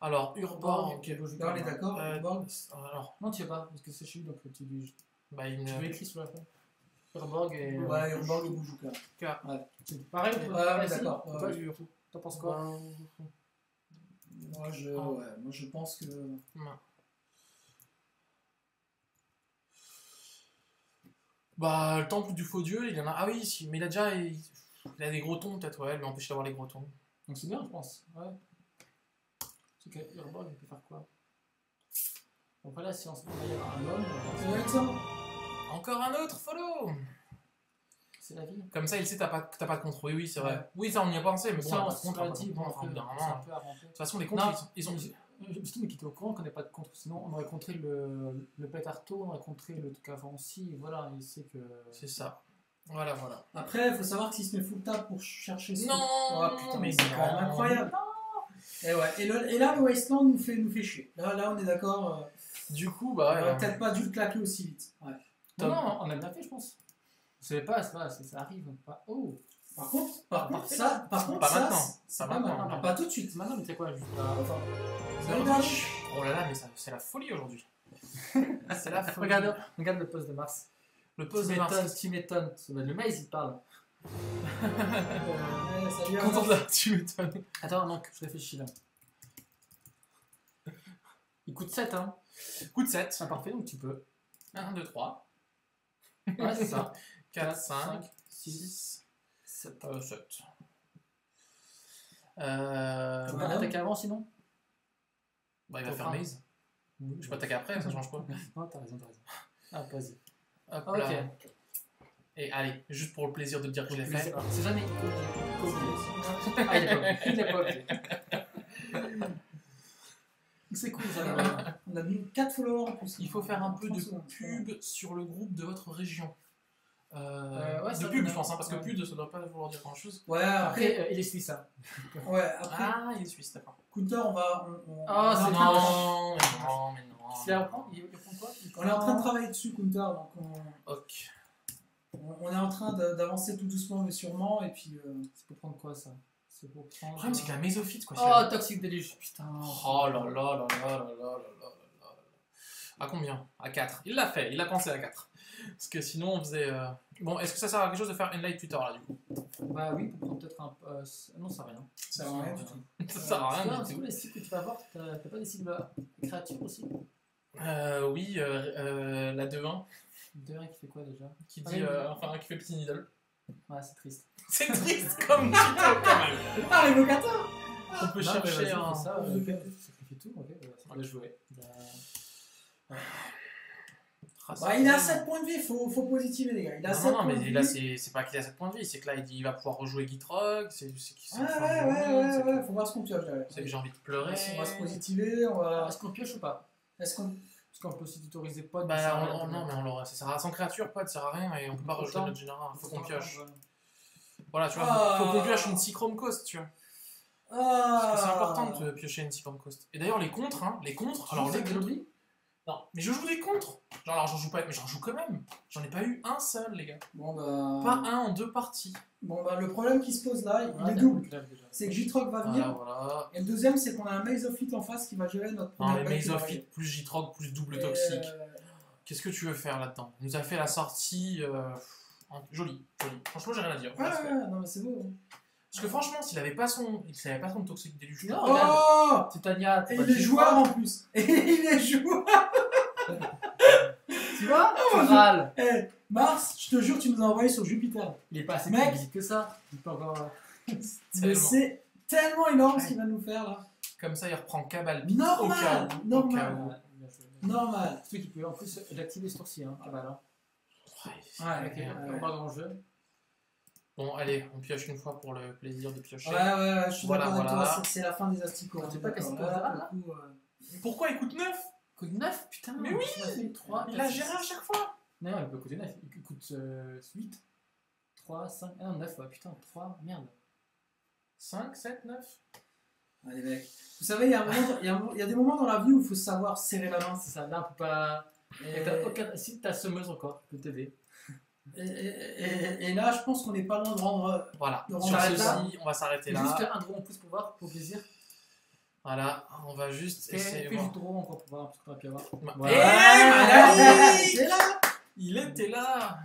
Alors, Urborg. Ok, beau joker Là, en on est main. d'accord Urborg Alors, Non, tu sais pas, parce que c'est chez lui, donc tu lui. bah, Tu veux écrire sur la fin. Urborg et. Ouais, Urborg et Boujouka. C'est pareil, Ouais, pour on est ici. d'accord. Toi, Ouais. tu t'en penses quoi? Moi, je pense que. Bah, le temple du faux dieu, il y en a. Ah oui, mais il a déjà. Il a des gros tons, peut-être, ouais, lui empêche d'avoir les gros tons. Donc c'est bien, je pense. Ouais. C'est que Urborg, il peut faire quoi? Donc voilà, si on se met un homme, C'est vrai que ça Encore un autre follow. c'est la vie. Comme ça, il sait t'as pas de contre. Oui, oui, c'est vrai. Ouais. Oui, ça, on y a pensé, mais bon, Ça, on a on pas de se contre. l'a on a pas de dit, contre, bon, enfin, c'est vraiment. un peu arrangé. De toute façon, les contre, Non, ils ont. Surtout, mais qui était au courant qu'on n'ait pas de contre. Sinon, on aurait contré le pet Arto, on aurait contré le truc avant aussi. Et voilà, il sait que. C'est ça. Voilà, voilà. Après, il faut savoir que s'il se met full tap pour chercher ce. Non, Oh putain, mais c'est non. quand même incroyable. Et, ouais. Et là, le Wasteland nous fait chier. Là, on est d'accord. Du coup, On bah. aurait peut-être pas dû le claquer aussi vite. Ouais. Non, on a bien fait, je pense. Vous savez pas, ça arrive. Pas... Oh! Par contre, Pas ça, maintenant. c'est Pas pas maintenant. mal. Pas tout de suite. Maintenant, mais c'est quoi, juste Enfin, Aujourd'hui- Oh là là, mais c'est la folie aujourd'hui. C'est la folie. Regarde le poste de Mars. Le poste de Mars. Tu m'étonnes. Le maïs, il parle. salut à Content vous. de la tu m'étonnes. Attends, donc, je réfléchis là. Il coûte 7, hein. Coup de 7. Ah, parfait, donc tu peux. 1, 2, 3. Ouais, c'est ça. 4, 5, 6, 6, 7. On va attaquer avant sinon? Bah, il va faire maze. Je peux attaquer après, ça change pas. Non, t'as raison. Ah, vas-y. Hop Ok. là. Et allez, juste pour le plaisir de dire que je l'ai fait. C'est jamais. Ah, il est pas oublié. C'est cool ça. On a mis 4 followers en plus. Il faut faire un peu de 30 secondes. pub sur le groupe de votre région. Ouais, de ça pub, va. je pense, hein, parce que Ouais. pub, ça doit pas vouloir dire grand chose. Ouais, après, Après, il est suisse, hein. après Ah, il est suisse, d'accord. Counter, on va. Ah, on c'est est en train de- Non, mais non. S'il reprend, il reprend quoi? On est en train de travailler dessus, Counter, donc Ok. on est en train d'avancer tout doucement mais sûrement, et puis. C'est pour prendre quoi ça? C'est pour prendre. Le problème, c'est que la mésophyte, quoi. Oh, Toxic Deluge, putain. Oh là là là là là là là là là. À combien? À 4. Il l'a fait, il a pensé à 4. Parce que sinon, on faisait. Bon, est-ce que ça sert à quelque chose de faire Enlight Twitter là, du coup? Bah oui, pour prendre peut-être un. Non, ça sert à rien. Ça va rien du tout. Ça sert à rien C'est du quoi tout. les cibles que tu vas avoir? T'as pas des cibles créatures aussi? Oui, la 2-1 D'ailleurs, qui fait quoi déjà? qui dit. Ah, Enfin, qui fait petit needle. Ouais, c'est triste. C'est triste comme titre quand même. Ah, l'évocateur On peut Non, mais chercher vas-y, un. fais ça, Ok. sacrifie tout, ok, ça va jouer. Bah, il a 7 points de vie, faut positiver les gars. Il a 7 Non, points de mais vie. là, c'est pas qu'il a 7 points de vie, c'est que là, il va pouvoir rejouer Gitrog. Ouais, faut voir ce qu'on pioche derrière. C'est que j'ai envie de pleurer. On va se positiver, on va. Est-ce qu'on pioche ou pas? Est-ce qu'on. Parce qu'on peut aussi tutoriser pas. Bah, non, mais on l'aurait. Ça sert à sans créature, pas, ça sert à rien et on peut pas rejouer notre général. Faut qu'on pioche. Voilà, tu vois, faut qu'on pioche une Chrome Coast, tu vois. Parce que c'est important de piocher une Chrome Coast. Et d'ailleurs, les contres, hein, les contres. Alors, les contres. Non, mais je joue des contres. Genre, alors, j'en joue pas, mais j'en joue quand même. J'en ai pas eu un seul, les gars. Bon, Pas un en 2 parties. Bon, bah, le problème qui se pose là, il est double. C'est que J-Troc va venir. Voilà. Et le deuxième, c'est qu'on a un Maze of It en face qui va gérer notre Non, première mais bête Maze qui va of arriver. It plus J-Trog plus double Et, toxique. Qu'est-ce que tu veux faire là-dedans? Il nous a fait la sortie. Jolie. Franchement, j'ai rien à dire. Ouais, non, mais c'est beau. Parce que franchement, s'il avait pas son de toxique déluge. Non. Oh Titania, Et il est joueur en plus. Et il est joueur. tu vois? Oh, Tu râles. Eh, Mars, je te jure, tu nous as envoyé sur Jupiter. Il est pas assez Mec. visible que ça. Il peut encore. Mais Tellement. c'est tellement énorme ce qu'il va nous faire là. Comme ça, il reprend Cabal. Normal, Au cas où. normal. bien joué. Normal. Surtout qu'il peut en plus l'activer ce tour-ci, hein, Cabal. Hein. Ouais, Ok, ouais. pas grand jeu. Bon, allez, on pioche une fois pour le plaisir de piocher. Ouais, je suis Voilà, d'accord avec voilà. toi, c'est la fin des asticots. Ah, on c'est est pas d'accord. qu'est-ce qu'on Là, verra, pour le coup, Pourquoi il coûte 9? Coûte 9, putain. Mais oui, il a fait 3. Il l'a géré à chaque fois. Non, il peut coûter 9. Il coûte 8. 3, 5. Ah non, 9, ouais, putain, 3. Merde. 5, 7, 9. Allez, mec. Vous savez, il y a des moments dans la vie où il faut savoir serrer la main. C'est ça, là, on peut pas. Et, Si t'as semeuse encore, je peux t'aider. et là, je pense qu'on n'est pas loin de rendre. Voilà, Donc, sur on s'arrête là. ceci, on va s'arrêter Juste là. un draw en plus pour voir, pour plaisir. Voilà, on va juste essayer Fais de juste voir. draw encore pour voir, parce qu'on aurait pu avoir. Et Voilà. Manalik, Et là il était là.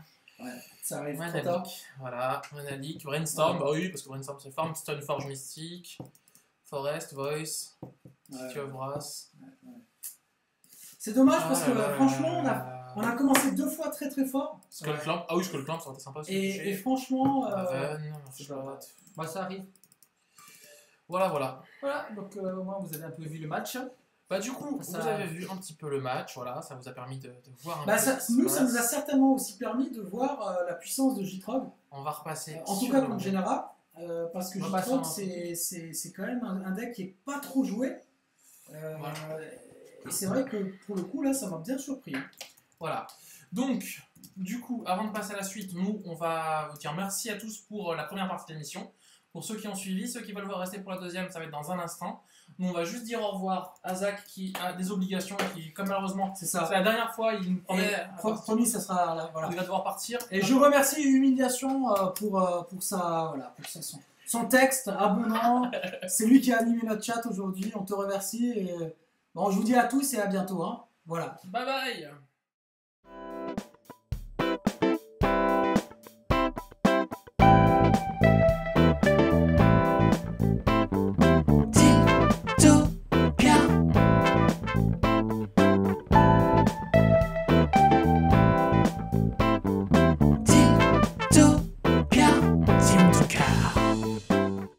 Ça arrive trop Manalik, tard. voilà, Manalik, Brainstorm, bah oui, parce que Brainstorm c'est forme, Stoneforge Mystique, Forest, Voice, City of Wrath. C'est dommage parce que Ah là là franchement, là là. on a commencé 2 fois très très fort. Skullclamp, ah oui, Skullclamp, ça aurait été sympa aussi. Et franchement, Raven, c'est Flot. pas- Bah, ça arrive. Voilà, voilà. Voilà, donc au moins vous avez un peu vu le match. Bah du coup, Ça- vous avez vu un petit peu le match, voilà, ça vous a permis de voir un bah, peu ça, ce qui se nous, ça nous a passe. certainement aussi permis de voir la puissance de J-Trog. On va repasser. En tout sur cas le contre Genara. Parce que On va J-Trog, passer c'est quand même un deck qui est pas trop joué. Voilà. Et c'est vrai que pour le coup, là, ça m'a bien surpris. Voilà. Donc, du coup, avant de passer à la suite, nous, on va vous dire merci à tous pour la première partie de l'émission. Pour ceux qui ont suivi, ceux qui veulent rester pour la deuxième, ça va être dans un instant. Nous, on va juste dire au revoir à Zach qui a des obligations, qui, comme malheureusement, C'est c'est ça. la dernière fois, il nous promet, Promis, ça sera là. Voilà. il va devoir partir. Et je remercie Humiliation pour son texte abondant. C'est lui qui a animé notre chat aujourd'hui. On te remercie. Et, bon, je vous dis à tous et à bientôt. Hein. Voilà. Bye bye.